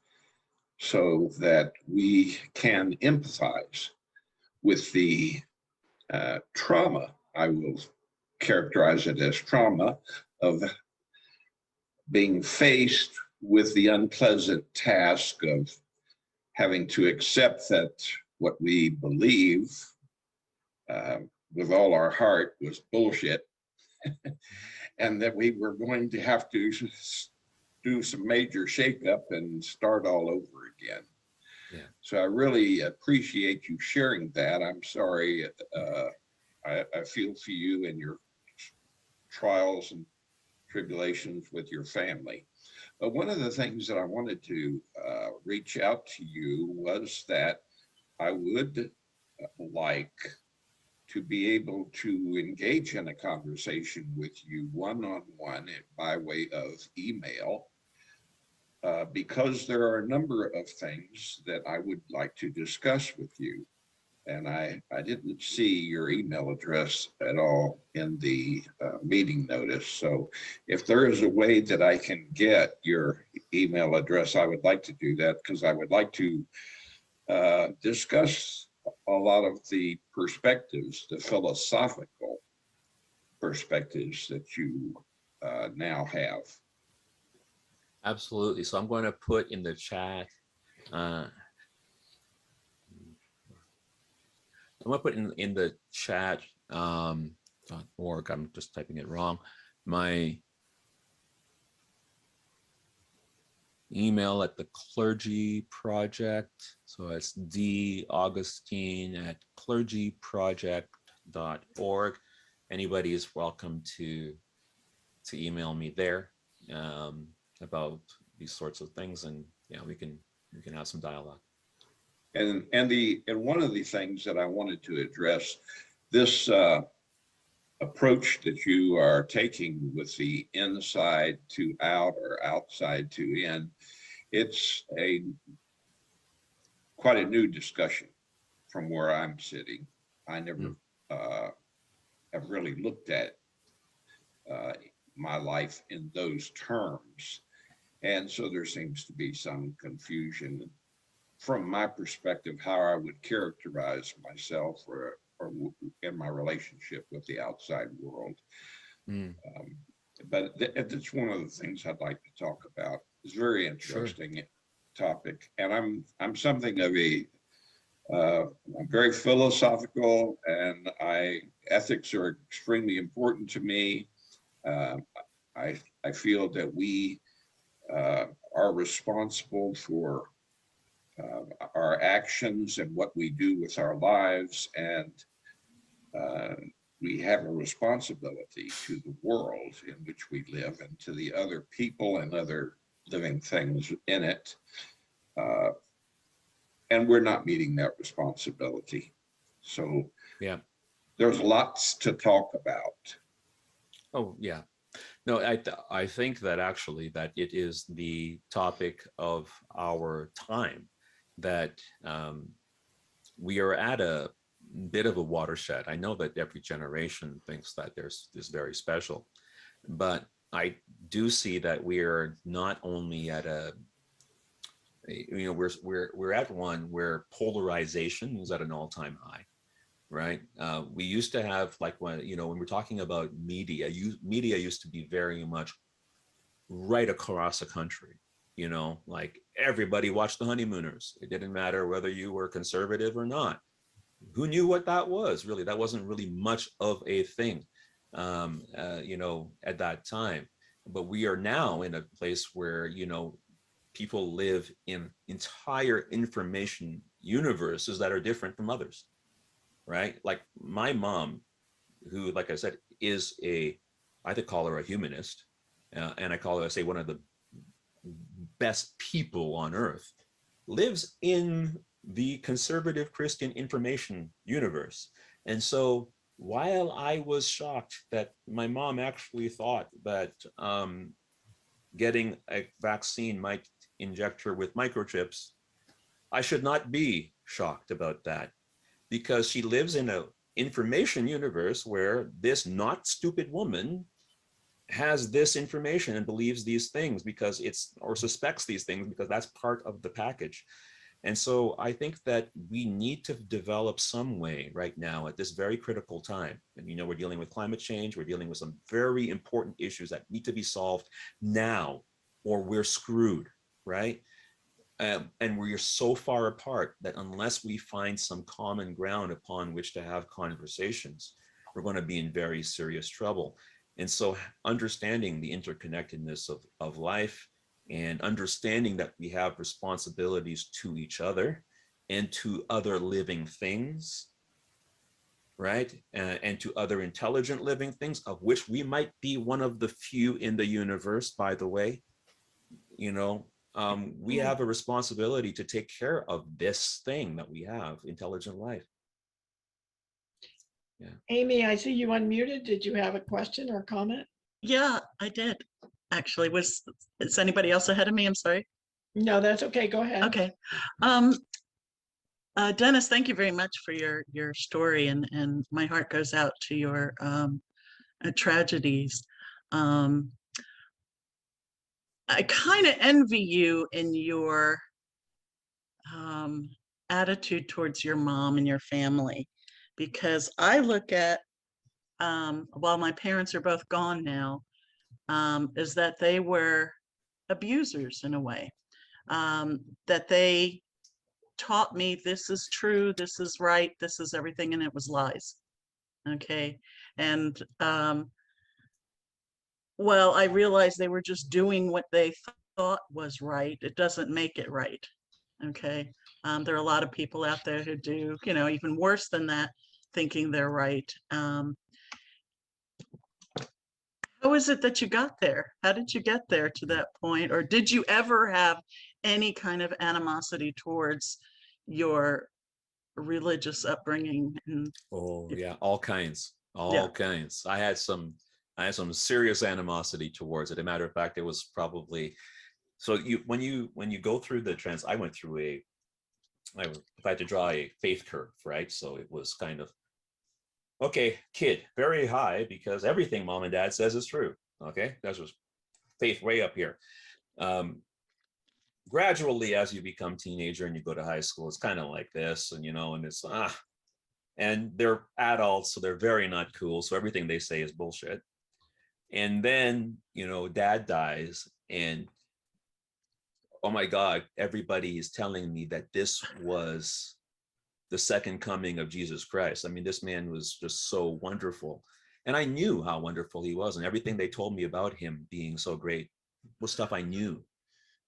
S5: so that we can empathize with the trauma. I will characterize it as trauma of being faced with the unpleasant task of having to accept that what we believe with all our heart was bullshit, and that we were going to have to do some major shakeup and start all over again.
S2: Yeah.
S5: So I really appreciate you sharing that. I'm sorry. I feel for you and your trials and tribulations with your family. But one of the things that I wanted to reach out to you was that I would like to be able to engage in a conversation with you one-on-one by way of email, because there are a number of things that I would like to discuss with you. And I didn't see your email address at all in the meeting notice. So if there is a way that I can get your email address, I would like to do that, because I would like to discuss a lot of the perspectives, the philosophical perspectives that you now have.
S2: Absolutely. So I'm going to put in the chat, I'm going to put in the chat, .org, I'm just typing it wrong, my email at the Clergy Project. So it's Augustine at clergyproject.org. Anybody is welcome to email me there about these sorts of things, and yeah, we can have some dialogue.
S5: And one of the things that I wanted to address, this approach that you are taking with the inside to out or outside to in, it's quite a new discussion from where I'm sitting. I never have really looked at my life in those terms. And so there seems to be some confusion from my perspective, how I would characterize myself or in my relationship with the outside world. But it's one of the things I'd like to talk about. It's a very interesting topic. And I'm something of I'm very philosophical, and ethics are extremely important to me. I feel that we are responsible for our actions and what we do with our lives, and we have a responsibility to the world in which we live and to the other people and other living things in it. And we're not meeting that responsibility. So
S2: Yeah.
S5: there's lots to talk about.
S2: Oh, yeah. No, I think that actually that it is the topic of our time, that we are at a bit of a watershed. I know that every generation thinks that there's very special, but I do see that we're not only at we're at one where polarization is at an all-time high, right? We used to have, like, when we're talking about media, media used to be very much right across the country. Like, everybody watched the Honeymooners. It didn't matter whether you were conservative or not. Who knew what that was? Really, that wasn't really much of a thing, at that time. but we are now in a place where, people live in entire information universes that are different from others, right? Like my mom, who, like I said, I could call her a humanist, and I call her, I say, one of the best people on earth, lives in the conservative Christian information universe. And so while I was shocked that my mom actually thought that getting a vaccine might inject her with microchips, I should not be shocked about that, because she lives in an information universe where this not stupid woman has this information and believes these things because or suspects these things because that's part of the package. And so I think that we need to develop some way right now at this very critical time. And, we're dealing with climate change. We're dealing with some very important issues that need to be solved now, or we're screwed, right? And we're so far apart that unless we find some common ground upon which to have conversations, we're going to be in very serious trouble. And so understanding the interconnectedness of life, and understanding that we have responsibilities to each other and to other living things, right? And to other intelligent living things, of which we might be one of the few in the universe, by the way. We have a responsibility to take care of this thing that we have, intelligent life. Yeah.
S3: Amy, I see you unmuted. Did you have a question or comment?
S6: Yeah, I did. Actually, is anybody else ahead of me? I'm sorry.
S3: No, that's okay. Go ahead.
S6: Okay. Dennis, thank you very much for your story, and my heart goes out to your tragedies. I kind of envy you in your attitude towards your mom and your family, because I look at, while my parents are both gone now, is that they were abusers in a way, that they taught me this is true, this is right, this is everything, and it was lies. Okay. And well, I realized they were just doing what they thought was right. It doesn't make it right. Okay. There are a lot of people out there who do, even worse than that, thinking they're right. How is it that you got there? How did you get there to that point? Or did you ever have any kind of animosity towards your religious upbringing?
S2: Oh yeah, all kinds. I had some serious animosity towards it. As a matter of fact, it was probably, so when you go through I went through if I had to draw a faith curve, right? So it was kind of, okay, kid, very high, because everything mom and dad says is true. Okay, that was faith way up here. Gradually, as you become teenager and you go to high school, it's kind of like this, and and it's and they're adults, so they're very not cool. So everything they say is bullshit. And then dad dies, and oh my God, everybody is telling me that this was the second coming of Jesus Christ. I mean, this man was just so wonderful. And I knew how wonderful he was, and everything they told me about him being so great was stuff I knew.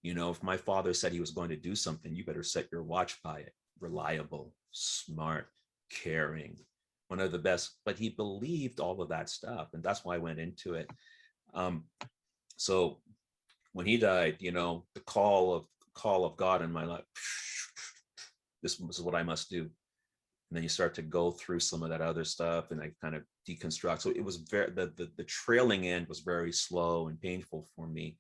S2: If my father said he was going to do something, you better set your watch by it. Reliable, smart, caring, one of the best. But he believed all of that stuff, and that's why I went into it. So when he died, the call of God in my life, this is what I must do. And then you start to go through some of that other stuff, and I kind of deconstruct. So it was very, the trailing end was very slow and painful for me.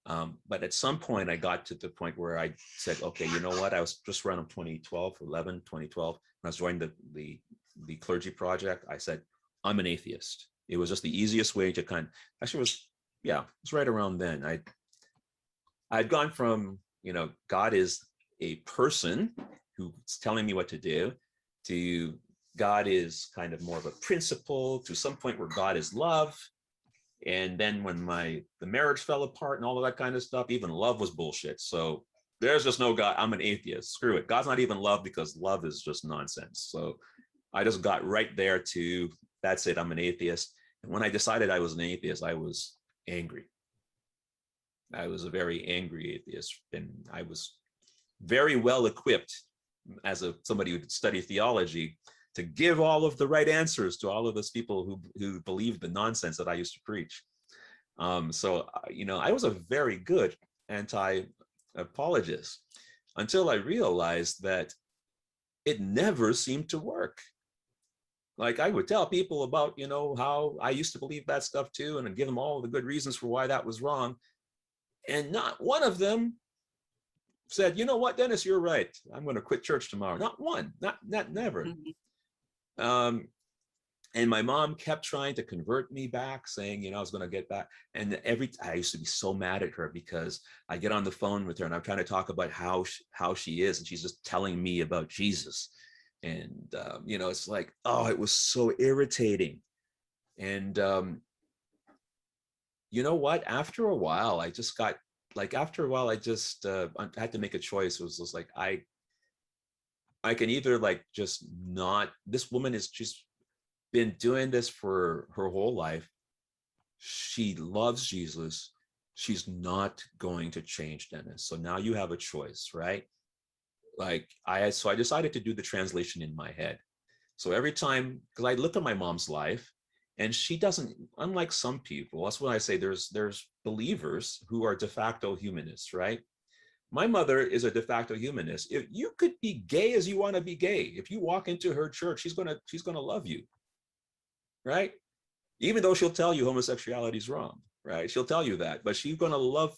S2: But at some point I got to the point where I said, okay, you know what? I was just around 2012, when I was joining the Clergy Project. I said, I'm an atheist. It was just the easiest way to it was right around then. I'd gone from, God is a person who's telling me what to do, to God is kind of more of a principle, to some point where God is love. And then when the marriage fell apart and all of that kind of stuff, even love was bullshit. So there's just no God. I'm an atheist. Screw it. God's not even love, because love is just nonsense. So I just got right there to, that's it. I'm an atheist. And when I decided I was an atheist, I was angry. I was a very angry atheist, and I was very well equipped as somebody who studied theology to give all of the right answers to all of those people who believed the nonsense that I used to preach. So, I was a very good anti-apologist until I realized that it never seemed to work. Like, I would tell people about, how I used to believe that stuff too, and I'd give them all the good reasons for why that was wrong. And not one of them said, you know what, Dennis, you're right. I'm going to quit church tomorrow. Not one, not never. And my mom kept trying to convert me back, saying, I was going to get back. And I used to be so mad at her because I get on the phone with her and I'm trying to talk about how she is. And she's just telling me about Jesus. And, it's like, oh, it was so irritating. And, you know what? After a while, I just got like, I had to make a choice. It was just like, I can either like just not, this woman has just been doing this for her whole life. She loves Jesus. She's not going to change, Dennis. So now you have a choice, right? Like so I decided to do the translation in my head. So every time, because I look at my mom's life, and she doesn't, unlike some people, that's when I say there's believers who are de facto humanists, right? My mother is a de facto humanist. If you could be gay as you want to be gay, if you walk into her church, she's gonna love you, right? Even though she'll tell you homosexuality is wrong, right? She'll tell you that, but she's gonna love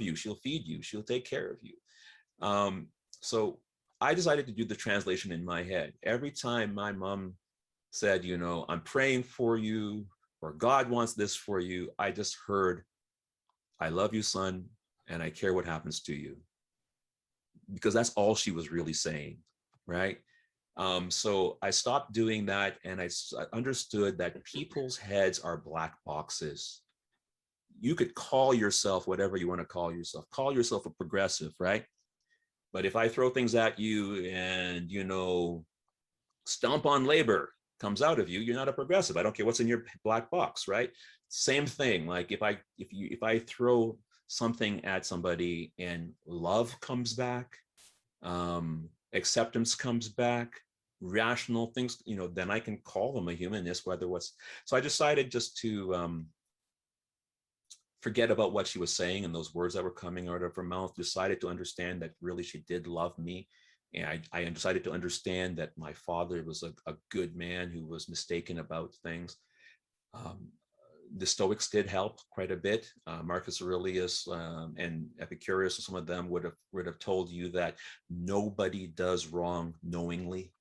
S2: you. She'll feed you. She'll take care of you. So I decided to do the translation in my head. Every time my mom said, I'm praying for you, or God wants this for you, I just heard, I love you, son, and I care what happens to you. Because that's all she was really saying, right? So I stopped doing that, and I understood that people's heads are black boxes. You could call yourself whatever you want to call yourself. Call yourself a progressive, right? But if I throw things at you and, stomp on labor comes out of you, you're not a progressive. I don't care what's in your black box, right? Same thing. Like if I throw something at somebody and love comes back, acceptance comes back, rational things, then I can call them a humanist, so I decided just to forget about what she was saying and those words that were coming out of her mouth, decided to understand that really she did love me. And I decided to understand that my father was a good man who was mistaken about things. The Stoics did help quite a bit. Marcus Aurelius and Epicurus, some of them would have told you that nobody does wrong knowingly.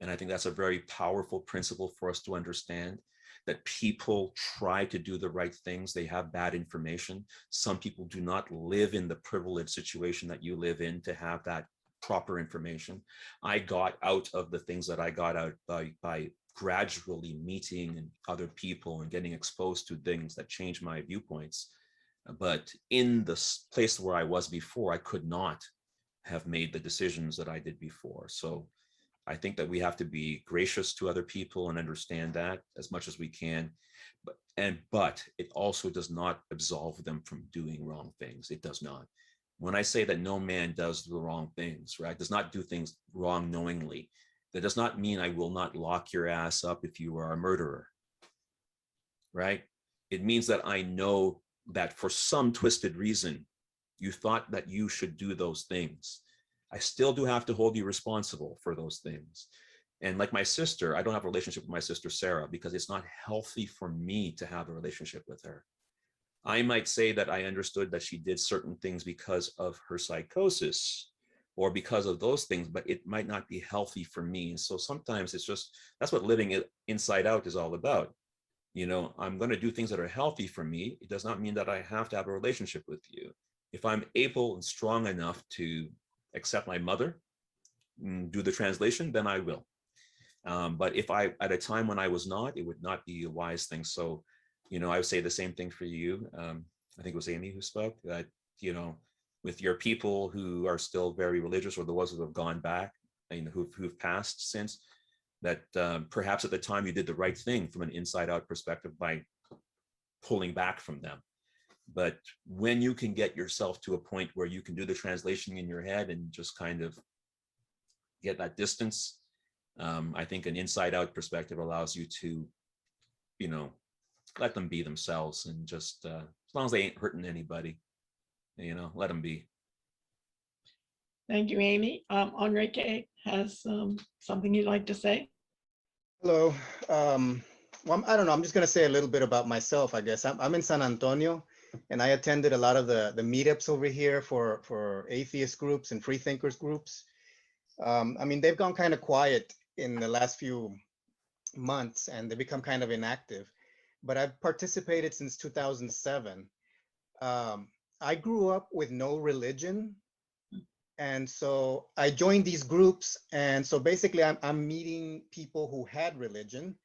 S2: And I think that's a very powerful principle for us to understand, that people try to do the right things. They have bad information. Some people do not live in the privileged situation that you live in to have that proper information. I got out of the things that I got out by gradually meeting other people and getting exposed to things that changed my viewpoints. But in the place where I was before, I could not have made the decisions that I did before. So I think that we have to be gracious to other people and understand that as much as we can. But it also does not absolve them from doing wrong things. It does not. When I say that no man does the wrong things, right, does not do things wrong knowingly, that does not mean I will not lock your ass up if you are a murderer, right? It means that I know that for some twisted reason, you thought that you should do those things. I still do have to hold you responsible for those things. And like my sister, I don't have a relationship with my sister, Sarah, because it's not healthy for me to have a relationship with her. I might say that I understood that she did certain things because of her psychosis or because of those things, but it might not be healthy for me. And so sometimes that's what living it inside out is all about. I'm going to do things that are healthy for me. It does not mean that I have to have a relationship with you. If I'm able and strong enough to accept my mother, do the translation, then I will. But if at a time when I was not, it would not be a wise thing. So, I would say the same thing for you. I think it was Amy who spoke that, with your people who are still very religious, or the ones who have gone back, who've passed since, that perhaps at the time you did the right thing from an inside out perspective by pulling back from them. But when you can get yourself to a point where you can do the translation in your head and just kind of get that distance, I think an inside out perspective allows you to, you know, let them be themselves, and just as long as they ain't hurting anybody, you know, let them be.
S3: Thank you, Amy. Enrique has something you'd like to say?
S7: Hello. Well, I don't know. I'm just going to say a little bit about myself, I guess. I'm in San Antonio, and I attended a lot of the meetups over here for atheist groups and free thinkers groups. I mean, they've gone kind of quiet in the last few months, and they become kind of inactive. But I've participated since 2007. I grew up with no religion. And so I joined these groups. And so basically I'm meeting people who had religion,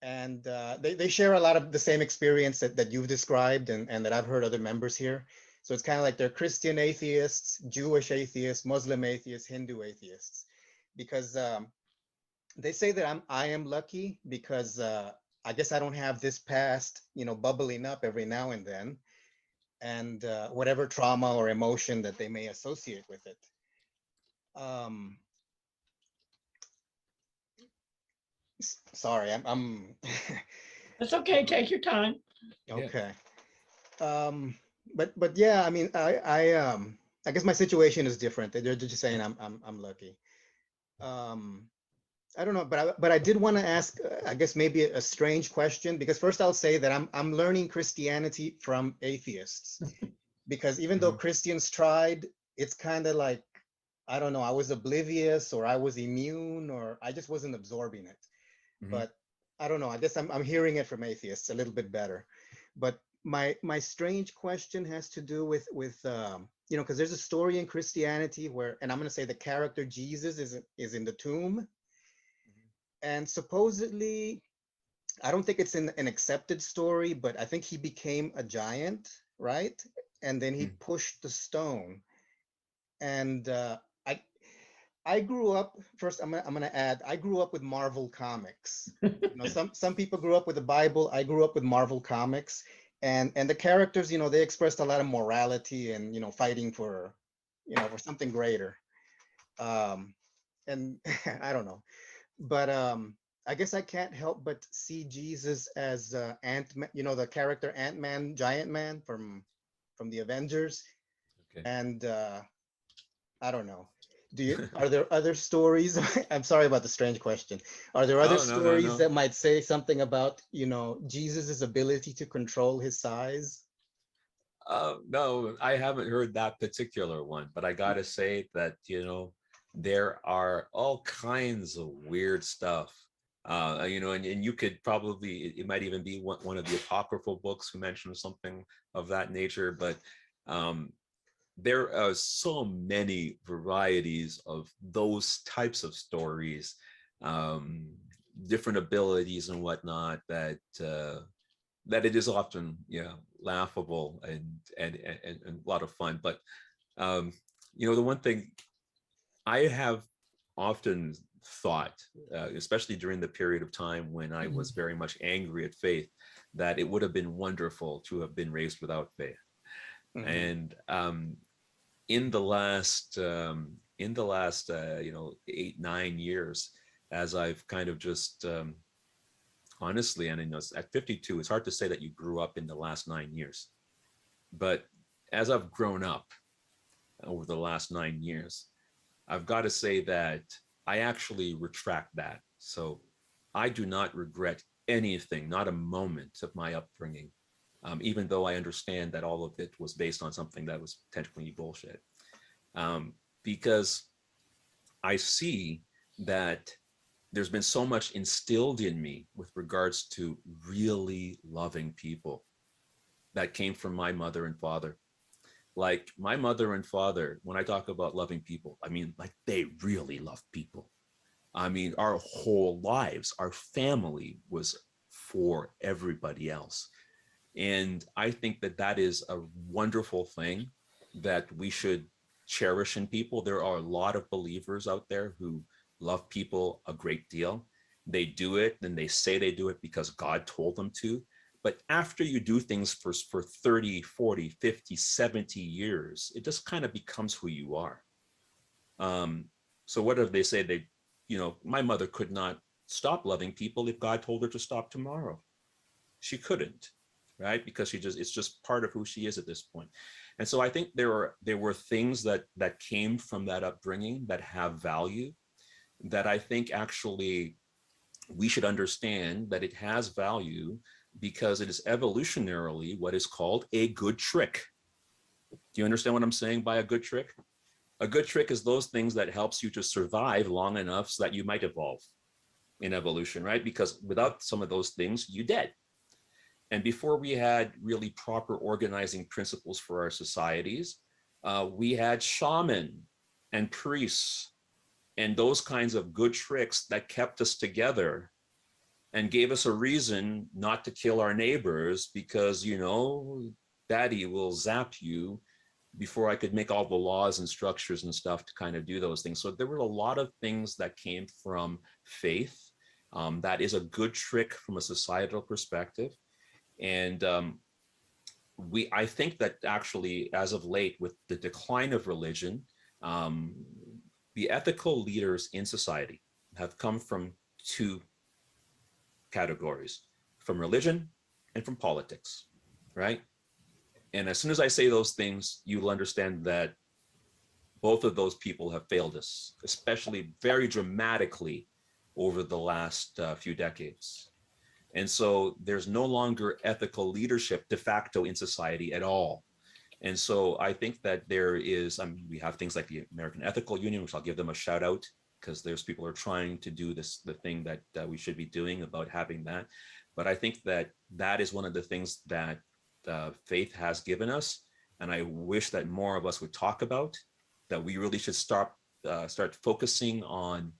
S7: and they share a lot of the same experience that you've described, and that I've heard other members here. So it's kind of like they're Christian atheists, Jewish atheists, Muslim atheists, Hindu atheists, because they say that I am lucky because I guess I don't have this past, you know, bubbling up every now and then, and whatever trauma or emotion that they may associate with it. Sorry, I'm
S3: It's okay, take your time.
S7: okay. But yeah, I mean, I guess my situation is different. They're just saying I'm lucky. I don't know, but I did want to ask, I guess maybe a strange question, because first I'll say that I'm learning Christianity from atheists, because even though Christians tried, it's kind of like, I don't know, I was oblivious, or I was immune, or I just wasn't absorbing it. But I don't know, I guess I'm hearing it from atheists a little bit better. But my strange question has to do with you know, because there's a story in Christianity where, and I'm going to say the character Jesus is in the tomb. And supposedly, I don't think it's an accepted story, but I think he became a giant, right? And then he pushed the stone. And I grew up, first I'm gonna add, I grew up with Marvel comics. You know, some people grew up with the Bible. I grew up with Marvel comics. And the characters, you know, they expressed a lot of morality and, you know, fighting for, you know, for something greater. And I don't know. But I guess I can't help but see Jesus as Ant-Man, you know, the character Ant-Man, Giant Man from the Avengers.
S2: Okay.
S7: And I don't know. Are there other stories? I'm sorry about the strange question. Are there other stories that might say something about, you know, Jesus's ability to control his size?
S2: No, I haven't heard that particular one, but I gotta say that, you know, there are all kinds of weird stuff, you know, and you could probably, it might even be one of the apocryphal books who mentions something of that nature, but there are so many varieties of those types of stories, different abilities and whatnot, that that it is often, laughable and a lot of fun. But you know, the one thing I have often thought, especially during the period of time when I was very much angry at faith, that it would have been wonderful to have been raised without faith. And in the last 8-9 years, as I've kind of just honestly, and at 52, it's hard to say that you grew up in the last 9 years, but as I've grown up over the last 9 years, I've got to say that I actually retract that. So I do not regret anything, not a moment of my upbringing. Even though I understand that all of it was based on something that was technically bullshit. Because I see that there's been so much instilled in me with regards to really loving people that came from my mother and father. Like my mother and father, when I talk about loving people, I mean, like they really love people. I mean, our whole lives, our family was for everybody else. And I think that that is a wonderful thing that we should cherish in people. There are a lot of believers out there who love people a great deal. They do it and they say they do it because God told them to. But after you do things for 30, 40, 50, 70 years, it just kind of becomes who you are. So what if they say my mother could not stop loving people if God told her to stop tomorrow? She couldn't, right? Because it's just part of who she is at this point. And so I think there were things that came from that upbringing that have value, that I think actually we should understand that it has value because it is evolutionarily what is called a good trick. Do you understand what I'm saying by a good trick? A good trick is those things that helps you to survive long enough so that you might evolve in evolution, right? Because without some of those things, you're dead. And before we had really proper organizing principles for our societies, we had shaman and priests and those kinds of good tricks that kept us together and gave us a reason not to kill our neighbors because, daddy will zap you before I could make all the laws and structures and stuff to kind of do those things. So there were a lot of things that came from faith. That is a good trick from a societal perspective. And I think that actually, as of late, with the decline of religion, the ethical leaders in society have come from two categories, from religion and from politics, right? And as soon as I say those things, you'll understand that both of those people have failed us, especially very dramatically over the last few decades. And so there's no longer ethical leadership de facto in society at all. And so I think that there is, we have things like the American Ethical Union, which I'll give them a shout out, because there's people who are trying to do the thing that we should be doing about having that. But I think that is one of the things that faith has given us. And I wish that more of us would talk about, that we really should start focusing on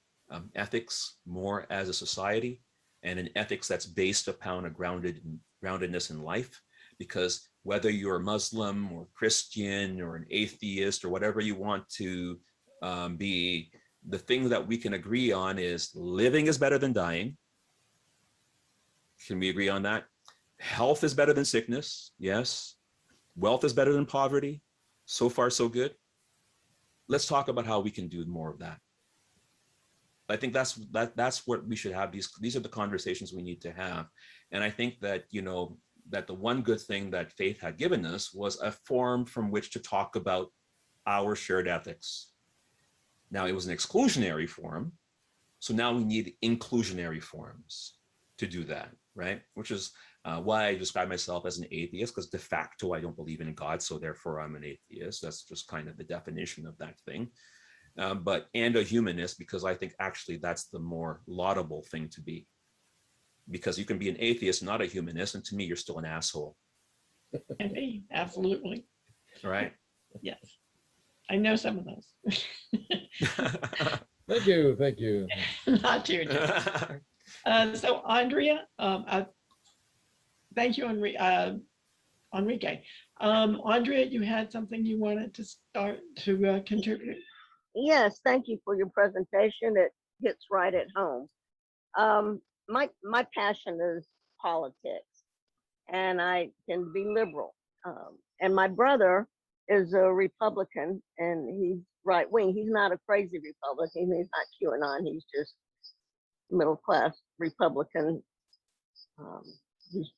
S2: ethics more as a society, and an ethics that's based upon a groundedness in life. Because whether you're Muslim or Christian or an atheist or whatever you want to be, the thing that we can agree on is living is better than dying. Can we agree on that? Health is better than sickness. Yes. Wealth is better than poverty. So far, so good. Let's talk about how we can do more of that. I think that's what we should have. These are the conversations we need to have. And I think that, that the one good thing that faith had given us was a forum from which to talk about our shared ethics. Now, it was an exclusionary forum. So now we need inclusionary forums to do that, right? Which is why I describe myself as an atheist, because de facto, I don't believe in God. So therefore, I'm an atheist. That's just kind of the definition of that thing. And a humanist, because I think actually that's the more laudable thing to be. Because you can be an atheist, not a humanist, and to me, you're still an asshole.
S3: Can be, absolutely.
S2: Right?
S3: Yes. I know some of those.
S4: Thank you.
S3: Not too. So Andrea, thank you, Enrique. Andrea, you had something you wanted to start to contribute?
S8: Yes, thank you for your presentation. It hits right at home. My passion is politics, and I tend to be liberal. And my brother is a Republican, and he's right wing. He's not a crazy Republican. He's not QAnon. He's just middle class Republican. He's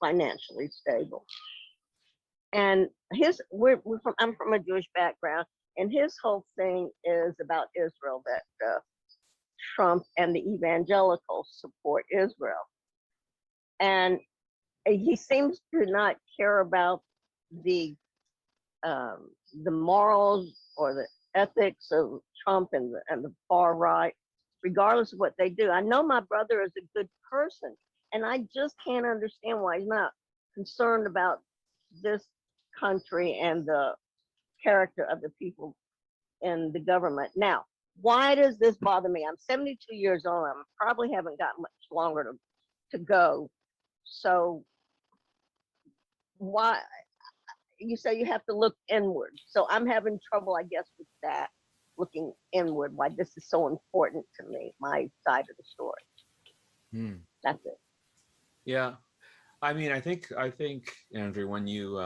S8: financially stable. And I'm from a Jewish background, and his whole thing is about Israel, that Trump and the evangelicals support Israel. And he seems to not care about the morals or the ethics of Trump and the far right, regardless of what they do. I know my brother is a good person, and I just can't understand why he's not concerned about this country and the character of the people in the government. Now, why does this bother me? I'm 72 years old. I probably haven't got much longer to go. So why, you say you have to look inward. So I'm having trouble, I guess, with that, looking inward, why this is so important to me, my side of the story. That's it.
S2: Yeah. I mean, I think, Andrew, when you,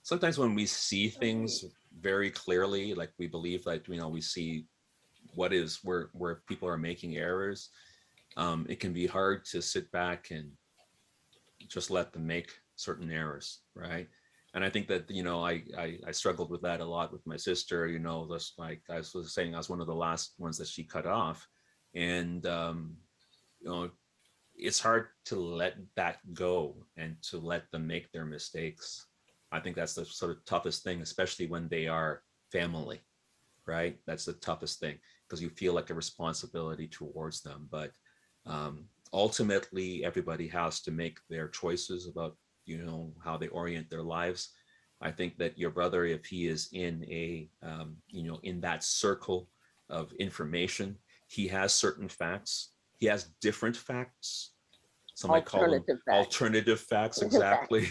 S2: sometimes when we see things very clearly, like we believe that, we see what is where people are making errors, it can be hard to sit back and just let them make certain errors, right? And I think that, I struggled with that a lot with my sister, just like I was saying, I was one of the last ones that she cut off. And, it's hard to let that go and to let them make their mistakes. I think that's the sort of toughest thing, especially when they are family, right? That's the toughest thing because you feel like a responsibility towards them. But ultimately, everybody has to make their choices about, how they orient their lives. I think that your brother, if he is in in that circle of information, he has certain facts. He has different facts. Some might call them alternative facts. Exactly.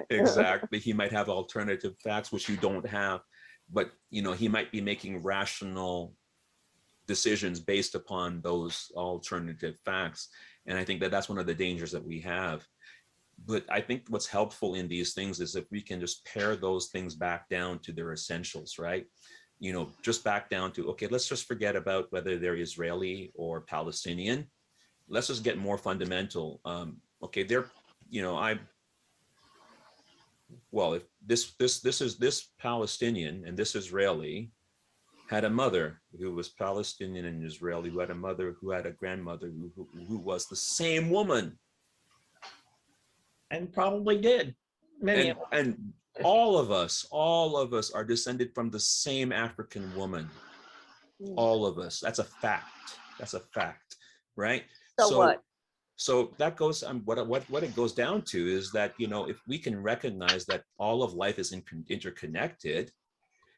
S2: Exactly. He might have alternative facts, which you don't have, but he might be making rational decisions based upon those alternative facts. And I think that that's one of the dangers that we have. But I think what's helpful in these things is if we can just pare those things back down to their essentials, right? Just back down to, okay, let's just forget about whether they're Israeli or Palestinian. Let's just get more fundamental. Okay, they're, if this Palestinian and this Israeli had a mother who was Palestinian and Israeli, who had a mother who had a grandmother who was the same woman.
S3: And probably did.
S2: And all of us are descended from the same African woman. All of us. That's a fact. That's a fact, right?
S8: So what?
S2: So that goes what it goes down to is that, if we can recognize that all of life is interconnected,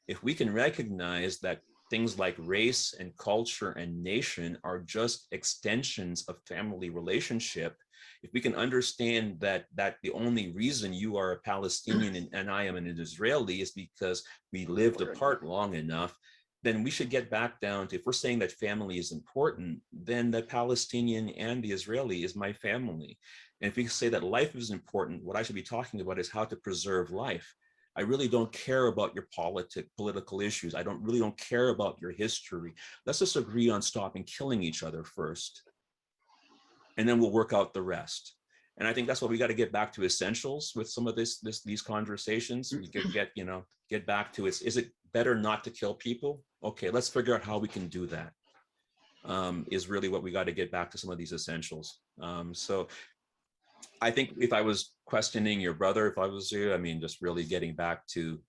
S2: if we can recognize that things like race and culture and nation are just extensions of family relationship, if we can understand that the only reason you are a Palestinian and I am an Israeli is because we lived apart long enough, then we should get back down to, if we're saying that family is important, then the Palestinian and the Israeli is my family. And if we say that life is important, what I should be talking about is how to preserve life. I really don't care about your political issues. I really don't care about your history. Let's just agree on stopping killing each other first, and then we'll work out the rest. And I think that's what we got to get back to essentials with some of these conversations. We get back to is it better not to kill people? Okay, let's figure out how we can do that. Is really what we got to get back to some of these essentials. So I think if I was questioning your brother, if I was you, I mean, just really getting back to,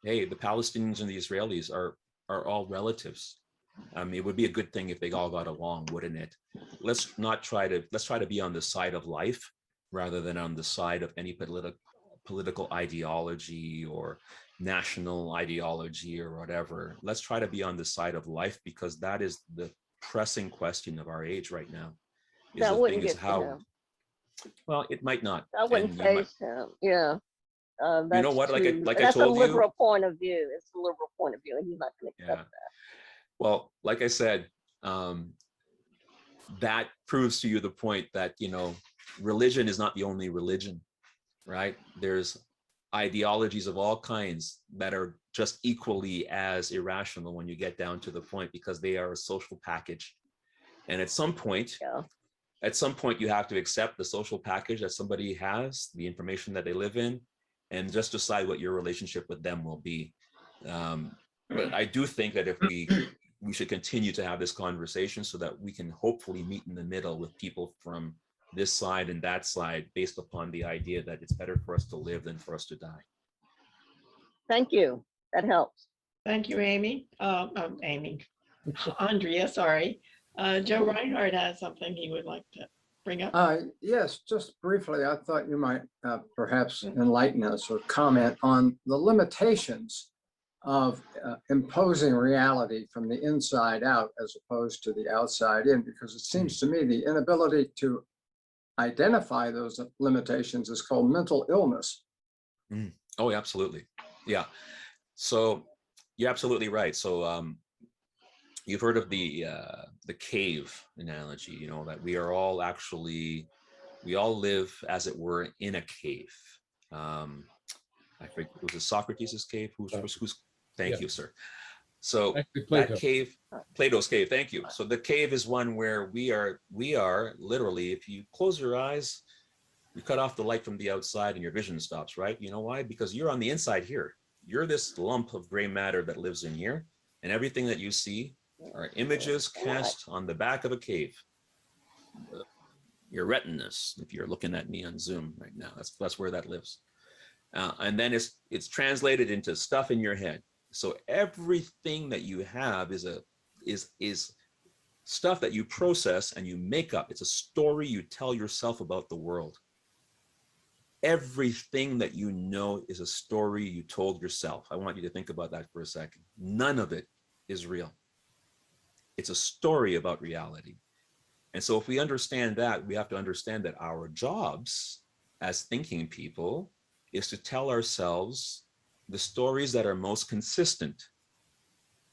S2: hey, the Palestinians and the Israelis are all relatives. It would be a good thing if they all got along, wouldn't it? Let's try to be on the side of life rather than on the side of any political ideology or national ideology or whatever. Let's try to be on the side of life, because that is the pressing question of our age right now.
S8: That wouldn't get to him.
S2: Well, it might not.
S8: I wouldn't face him. Yeah.
S2: You know what? Like I told you,
S8: that's a liberal point of view. It's a liberal point of view, and he's not going to accept that.
S2: Well, like I said, that proves to you the point that, religion is not the only religion, right? There's ideologies of all kinds that are just equally as irrational when you get down to the point, because they are a social package. And at some point, you have to accept the social package that somebody has, the information that they live in, and just decide what your relationship with them will be. But I do think that if we should continue to have this conversation so that we can hopefully meet in the middle with people from this side and that side, based upon the idea that it's better for us to live than for us to die.
S8: Thank you. That helps.
S3: Thank you, Amy. Andrea, sorry. Joe Reinhardt has something he would like to bring up.
S9: Yes, just briefly, I thought you might perhaps enlighten us or comment on the limitations of imposing reality from the inside out as opposed to the outside in, because it seems to me the inability to identify those limitations is called mental illness.
S2: Oh, absolutely. Yeah. So you're absolutely right. So you've heard of the cave analogy, that we are all actually we all live, as it were, in a cave. I forget, was it Socrates' cave? Thank
S4: Yeah.
S2: you, sir. So
S4: Actually, Plato.
S2: that cave, Plato's cave, thank you. So the cave is one where we are literally, if you close your eyes, you cut off the light from the outside and your vision stops, right? You know why? Because you're on the inside here. You're this lump of gray matter that lives in here, and everything that you see are images cast on the back of a cave. Your retinas, if you're looking at me on Zoom right now, that's where that lives. And then it's translated into stuff in your head. So everything that you have is stuff that you process and you make up. It's a story you tell yourself about the world. Everything that you know is a story you told yourself. I want you to think about that for a second. None of it is real. It's a story about reality. And so if we understand that, we have to understand that our jobs as thinking people is to tell ourselves the stories that are most consistent,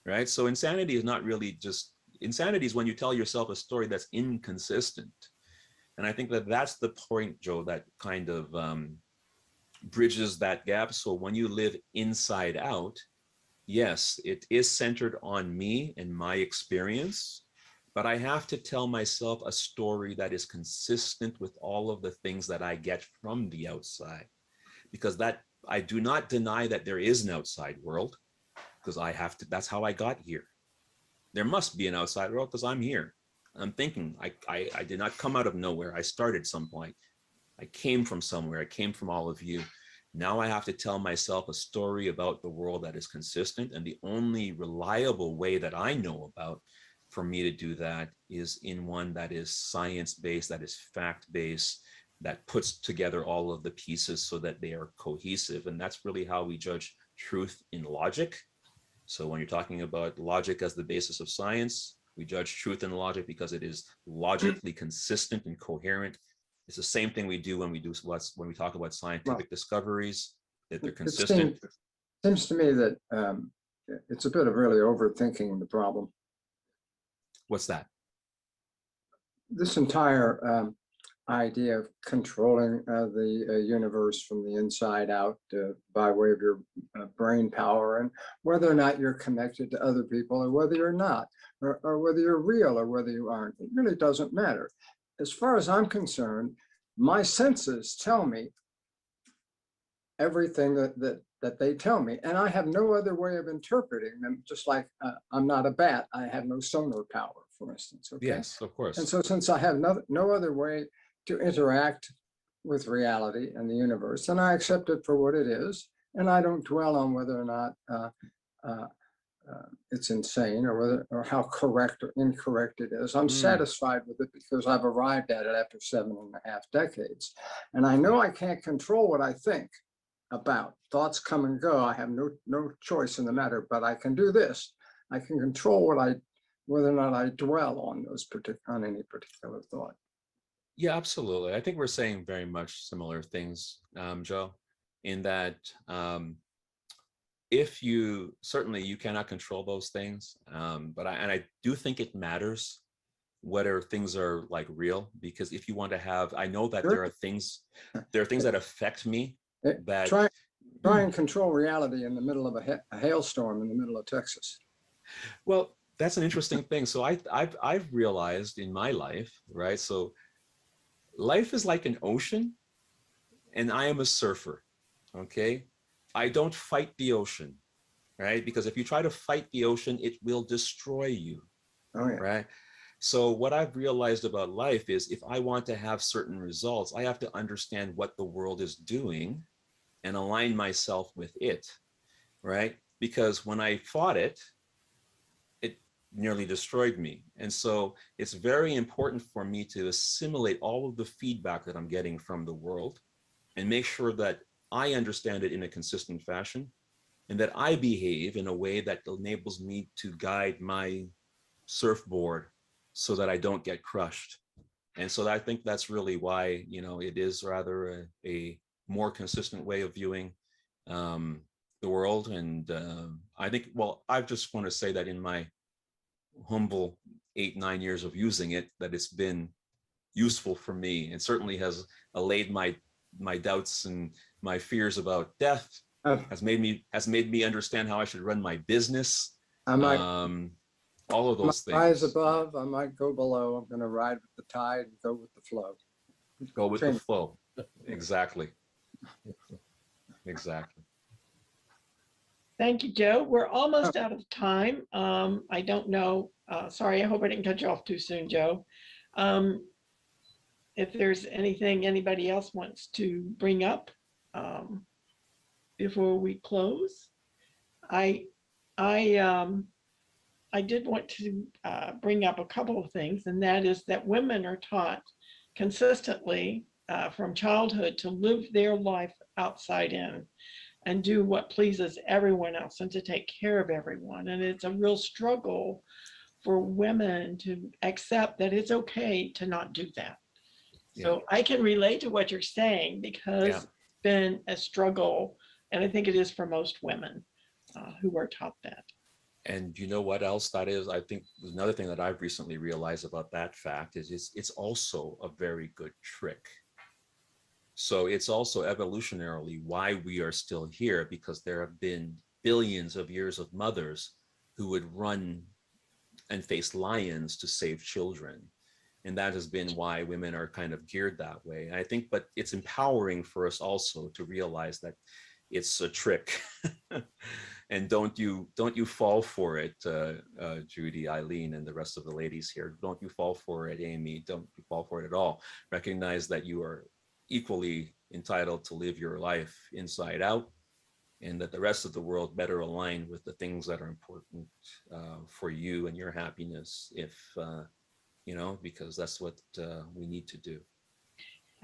S2: right? So insanity is not really just, insanity is when you tell yourself a story that's inconsistent. And I think that that's the point, Joe, that kind of bridges that gap. So when you live inside out, yes, it is centered on me and my experience, but I have to tell myself a story that is consistent with all of the things that I get from the outside. Because that, I do not deny that there is an outside world, because I have to, that's how I got here. There must be an outside world because I'm here. I'm thinking, I did not come out of nowhere. I started some point. I came from somewhere. I came from all of you. Now I have to tell myself a story about the world that is consistent. And the only reliable way that I know about for me to do that is in one that is science-based, that is fact-based, that puts together all of the pieces so that they are cohesive. And that's really how we judge truth in logic. So when you're talking about logic as the basis of science, we judge truth in logic because it is logically consistent and coherent. It's the same thing we do when we talk about scientific discoveries, that they're consistent.
S9: It seems to me that it's a bit of really overthinking the problem.
S2: What's that?
S9: This entire idea of controlling the universe from the inside out by way of your brain power, and whether or not you're connected to other people or whether you're not, or whether you're real or whether you aren't, it really doesn't matter. As far as I'm concerned, my senses tell me everything that they tell me, and I have no other way of interpreting them. Just like I'm not a bat, I have no sonar power, for instance. Okay?
S2: Yes, of course.
S9: And so since I have no other way to interact with reality and the universe, and I accept it for what it is, and I don't dwell on whether or not it's insane or how correct or incorrect it is. I'm satisfied with it because I've arrived at it after 7.5 decades. And I know I can't control what I think about. Thoughts come and go. I have no choice in the matter, but I can do this. I can control whether or not I dwell on on any particular thought.
S2: Yeah, absolutely. I think we're saying very much similar things, Joe, in that if you, certainly you cannot control those things, but I do think it matters whether things are like real, because if you want to have, I know that there are things that affect me that
S9: Try and control reality in the middle of a hailstorm in the middle of Texas.
S2: Well, that's an interesting thing. So I've realized in my life, right? So life is like an ocean and I am a surfer, okay? I don't fight the ocean, right? Because if you try to fight the ocean, it will destroy you, right? So what I've realized about life is if I want to have certain results, I have to understand what the world is doing and align myself with it, right? Because when I fought it, it nearly destroyed me. And so it's very important for me to assimilate all of the feedback that I'm getting from the world and make sure that I understand it in a consistent fashion and that I behave in a way that enables me to guide my surfboard so that I don't get crushed. And so I think that's really why, you know, it is rather a more consistent way of viewing the world. And I think, well, I just want to say that in my humble 8-9 years of using it, that it's been useful for me, and certainly has allayed my doubts and my fears about death. Has made me understand how I should run my business.
S9: I might
S2: All of those things.
S9: rise above, I might go below. I'm going to ride with the tide and go with the flow.
S2: Go with the
S9: Change.
S2: flow. Exactly. Exactly.
S3: Thank you, Joe. We're almost out of time. I don't know. Sorry, I hope I didn't cut you off too soon, Joe. If there's anything anybody else wants to bring up before we close, I did want to bring up a couple of things, and that is that women are taught consistently from childhood to live their life outside in and do what pleases everyone else and to take care of everyone. And it's a real struggle for women to accept that it's okay to not do that. So I can relate to what you're saying because it's been a struggle, and I think it is for most women who are taught that.
S2: And you know what else that is? I think another thing that I've recently realized about that fact is it's also a very good trick. So it's also evolutionarily why we are still here, because there have been billions of years of mothers who would run and face lions to save children. And that has been why women are kind of geared that way. And I think, but it's empowering for us also to realize that it's a trick. And don't you fall for it, Judy, Eileen, and the rest of the ladies here. Don't you fall for it, Amy. Don't you fall for it at all. Recognize that you are equally entitled to live your life inside out, and that the rest of the world better align with the things that are important for you and your happiness, if because that's what we need to do.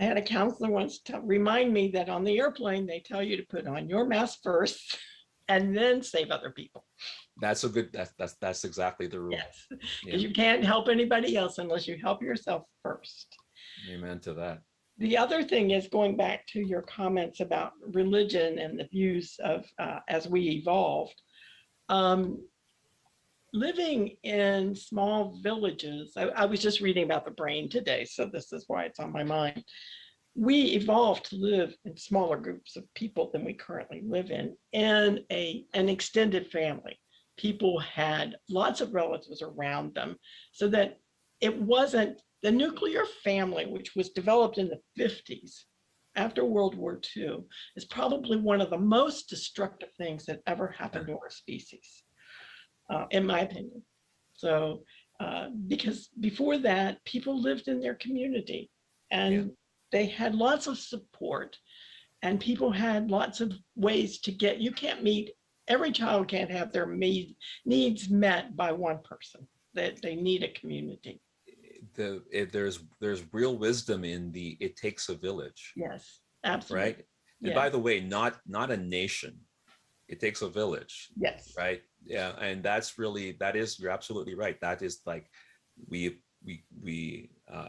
S3: I had a counselor once remind me that on the airplane, they tell you to put on your mask first and then save other people.
S2: That's a good, that's exactly the rule.
S3: Yes, because you can't help anybody else unless you help yourself first.
S2: Amen to that.
S3: The other thing is going back to your comments about religion and the views of as we evolved. Living in small villages, I was just reading about the brain today, so this is why it's on my mind. We evolved to live in smaller groups of people than we currently live in, and an extended family. People had lots of relatives around them, so that it wasn't the nuclear family, which was developed in the 50s after World War II, is probably one of the most destructive things that ever happened to our species. In my opinion. So, because before that, people lived in their community and they had lots of support, and people had lots of ways to get, you can't meet, every child can't have their needs met by one person, that they need a community.
S2: There's real wisdom in it takes a village.
S3: Yes, absolutely.
S2: Right. And by the way, not a nation. It takes a village.
S3: Yes.
S2: Right. Yeah. And you're absolutely right. That is like, we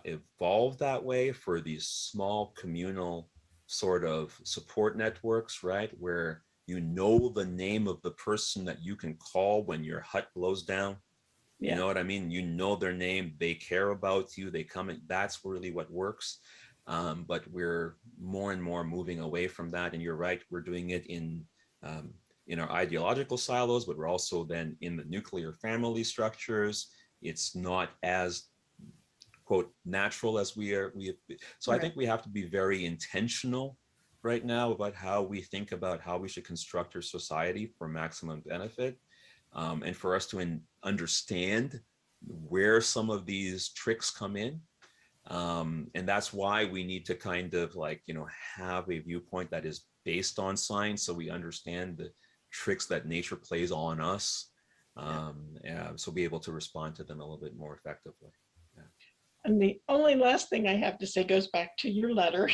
S2: evolved that way for these small communal sort of support networks, right? Where you know the name of the person that you can call when your hut blows down. You know what I mean? You know their name, they care about you, they come in, that's really what works. But we're more and more moving away from that. And you're right, we're doing it in our ideological silos, but we're also then in the nuclear family structures. It's not as, quote, natural as we are. So I think we have to be very intentional right now about how we think about how we should construct our society for maximum benefit. And for us to understand where some of these tricks come in. And that's why we need to kind of have a viewpoint that is based on science, so we understand the tricks that nature plays on us, so be able to respond to them a little bit more effectively.
S3: And the only last thing I have to say goes back to your letter,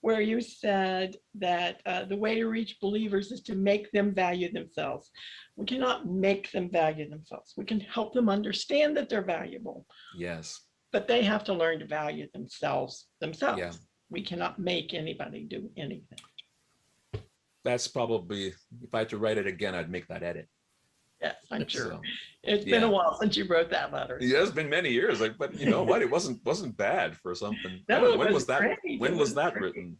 S3: where you said that the way to reach believers is to make them value themselves. We cannot make them value themselves. We can help them understand that they're valuable.
S2: Yes.
S3: But they have to learn to value themselves.
S2: Yeah.
S3: We cannot make anybody do anything.
S2: That's probably, if I had to write it again, I'd make that edit.
S3: Yes. I'm sure.
S2: So,
S3: It's been a
S2: yeah.
S3: while since you wrote that letter.
S2: Yeah, it's been many years. Like, but you know what? It wasn't bad for something. I
S3: No,
S2: don't know,
S3: it
S2: when
S3: was
S2: was that?
S3: great.
S2: When
S3: It
S2: was
S3: was
S2: that
S3: great.
S2: written?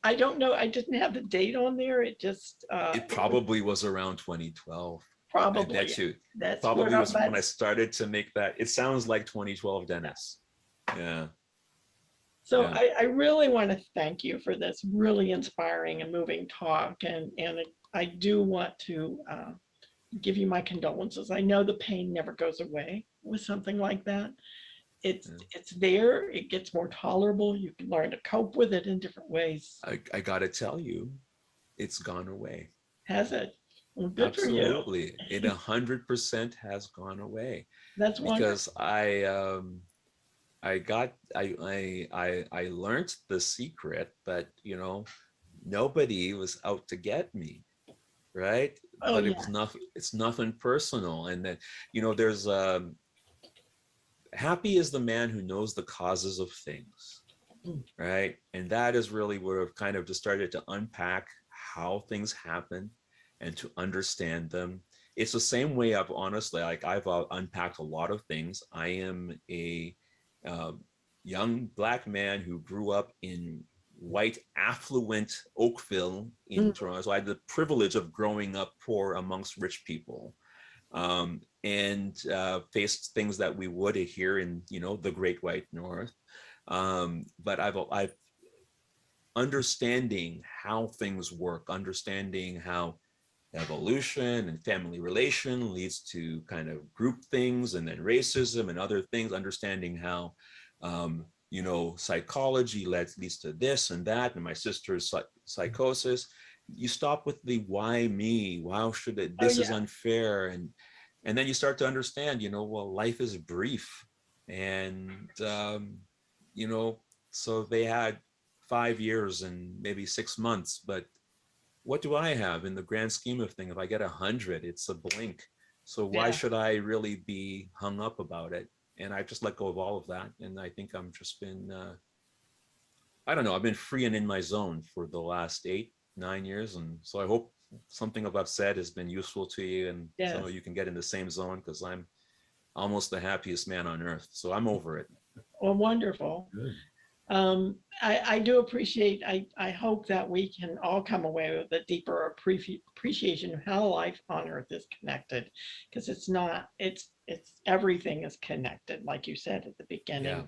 S3: I don't know. I didn't have the date on there. It just
S2: It probably was around 2012. I
S3: probably.
S2: bet you.
S3: That's
S2: Probably
S3: what
S2: was when I started to make that. It sounds like 2012, Dennis. Yeah.
S3: So
S2: Yeah.
S3: I really want to thank you for this really inspiring and moving talk. And I do want to give you my condolences. I know the pain never goes away with something like that. It's there. It gets more tolerable. You can learn to cope with it in different ways.
S2: I gotta tell you, it's gone away.
S3: Has it? Well, good
S2: Absolutely.
S3: for you.
S2: It 100% has gone away.
S3: That's wonderful.
S2: Because I learned the secret, but you know, nobody was out to get me, right?
S3: Oh,
S2: But
S3: yeah.
S2: it's nothing personal. And then, you know, there's happy is the man who knows the causes of things, right? And that is really where I've kind of just started to unpack how things happen and to understand them. It's the same way I've honestly, like I've unpacked a lot of things. I am a young Black man who grew up in white, affluent Oakville in Toronto. So I had the privilege of growing up poor amongst rich people, and faced things that we would here in, you know, the Great White North. But I've understanding how things work, understanding how evolution and family relation leads to kind of group things and then racism and other things, understanding how, you know, psychology leads to this and that, and my sister's psychosis. You stop with the why me, why should it, this is unfair. And then you start to understand, you know, well, life is brief. And, you know, so they had 5 years and maybe 6 months, but what do I have in the grand scheme of things? If I get 100, it's a blink. So why should I really be hung up about it? And I just let go of all of that. And I think I'm just been, I don't know, I've been free and in my zone for the last 8-9 years. And so I hope something I've said has been useful to you, and some of you can get in the same zone, because I'm almost the happiest man on earth. So I'm over it.
S3: Well, wonderful.
S4: Good.
S3: I do appreciate, I hope that we can all come away with a deeper appreciation of how life on earth is connected, because it's not, it's everything is connected, like you said at the beginning.
S2: Yeah.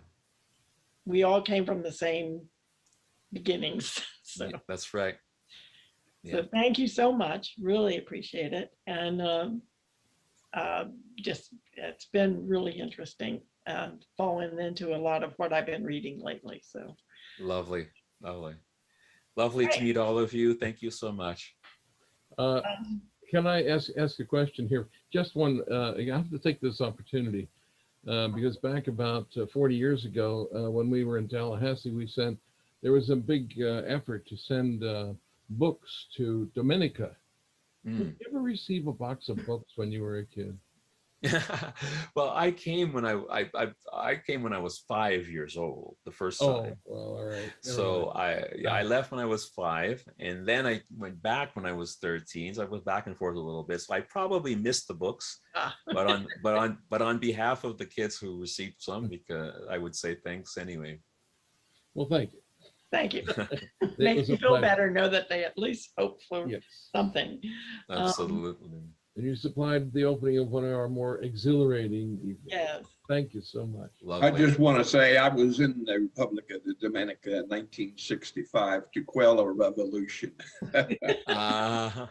S3: We all came from the same beginnings. So
S2: Yeah, that's right.
S3: So thank you so much. Really appreciate it. And just, it's been really interesting, falling into a lot of what I've been reading lately. So
S2: lovely, lovely, lovely to meet all of you. Thank you so much.
S4: Can I ask a question here? Just one, I have to take this opportunity because back about 40 years ago, when we were in Tallahassee, there was a big effort to send books to Dominica. Did you ever receive a box of books when you were a kid?
S2: Well, I came when I came when I was 5 years old the first time.
S4: Oh, well, all right.
S2: So I left when I was 5, and then I went back when I was 13. So I was back and forth a little bit. So I probably missed the books, but on behalf of the kids who received some, because I would say thanks anyway.
S4: Well, thank you.
S3: Thank you. Makes me feel better, know that they at least hope for something.
S2: Absolutely.
S4: And you supplied the opening of one of our more exhilarating evenings.
S3: Yes.
S4: Thank you so much.
S5: Lovely. I just want to say I was in the Republic of the Dominica in 1965 to quell a revolution. I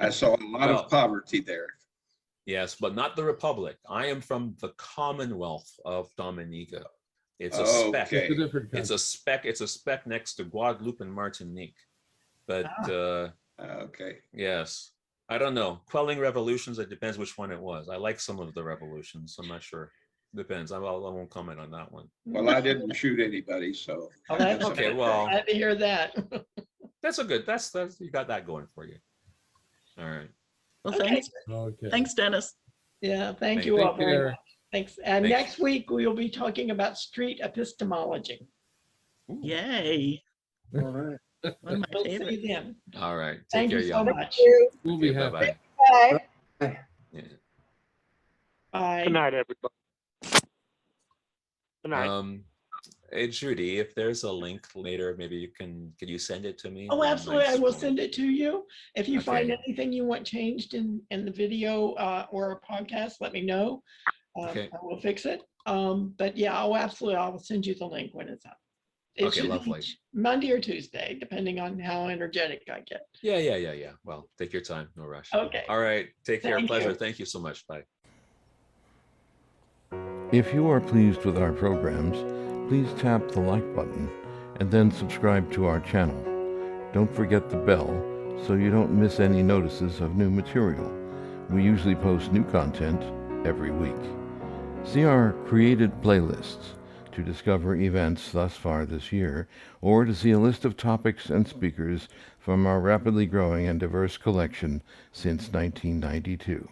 S5: saw a lot of poverty there.
S2: Yes, but not the Republic. I am from the Commonwealth of Dominica. It's a speck. It's a speck. It's a speck next to Guadeloupe and Martinique. But
S5: okay.
S2: Yes. I don't know. Quelling revolutions, it depends which one it was. I like some of the revolutions. I'm not sure. Depends. I won't comment on that one.
S5: Well, I didn't shoot anybody, so.
S3: Oh, that's
S2: okay. Well,
S3: glad to hear that.
S2: That's a good, that's you got that going for you. All right.
S6: Well, thanks.
S4: Okay.
S6: Thanks, Dennis.
S3: Yeah, thank you all very much. Thanks. And
S2: Thanks.
S3: Next week, we will be talking about street epistemology.
S6: Yay.
S9: All right.
S6: One of my
S3: We'll see
S6: favorites.
S3: you then.
S2: All right. Take
S3: Thank
S2: care,
S3: you so
S2: y'all.
S3: much.
S4: We'll be
S2: Okay,
S4: happy.
S2: bye-bye.
S8: Bye.
S2: Yeah.
S3: Bye.
S10: Good night, everybody. Good night.
S2: Hey, Judy, if there's a link later, maybe can you send it to me?
S3: Oh,
S2: Then
S3: absolutely. I
S2: just
S3: will
S2: follow.
S3: send it to you. If you find
S2: Okay.
S3: anything you want changed in the video or a podcast, let me know.
S2: Okay.
S3: I will fix it. But yeah, I'll send you the link when it's up. It
S2: Okay,
S3: should be
S2: lovely.
S3: Monday or Tuesday, depending on how energetic I get.
S2: Yeah. Well, take your time. No rush.
S3: Okay.
S2: All right. Take care.
S3: Thank
S2: Pleasure.
S3: you.
S2: Thank you so much. Bye.
S1: If you are pleased with our programs, please tap the like button and then subscribe to our channel. Don't forget the bell so you don't miss any notices of new material. We usually post new content every week. See our created playlists to discover events thus far this year, or to see a list of topics and speakers from our rapidly growing and diverse collection since 1992.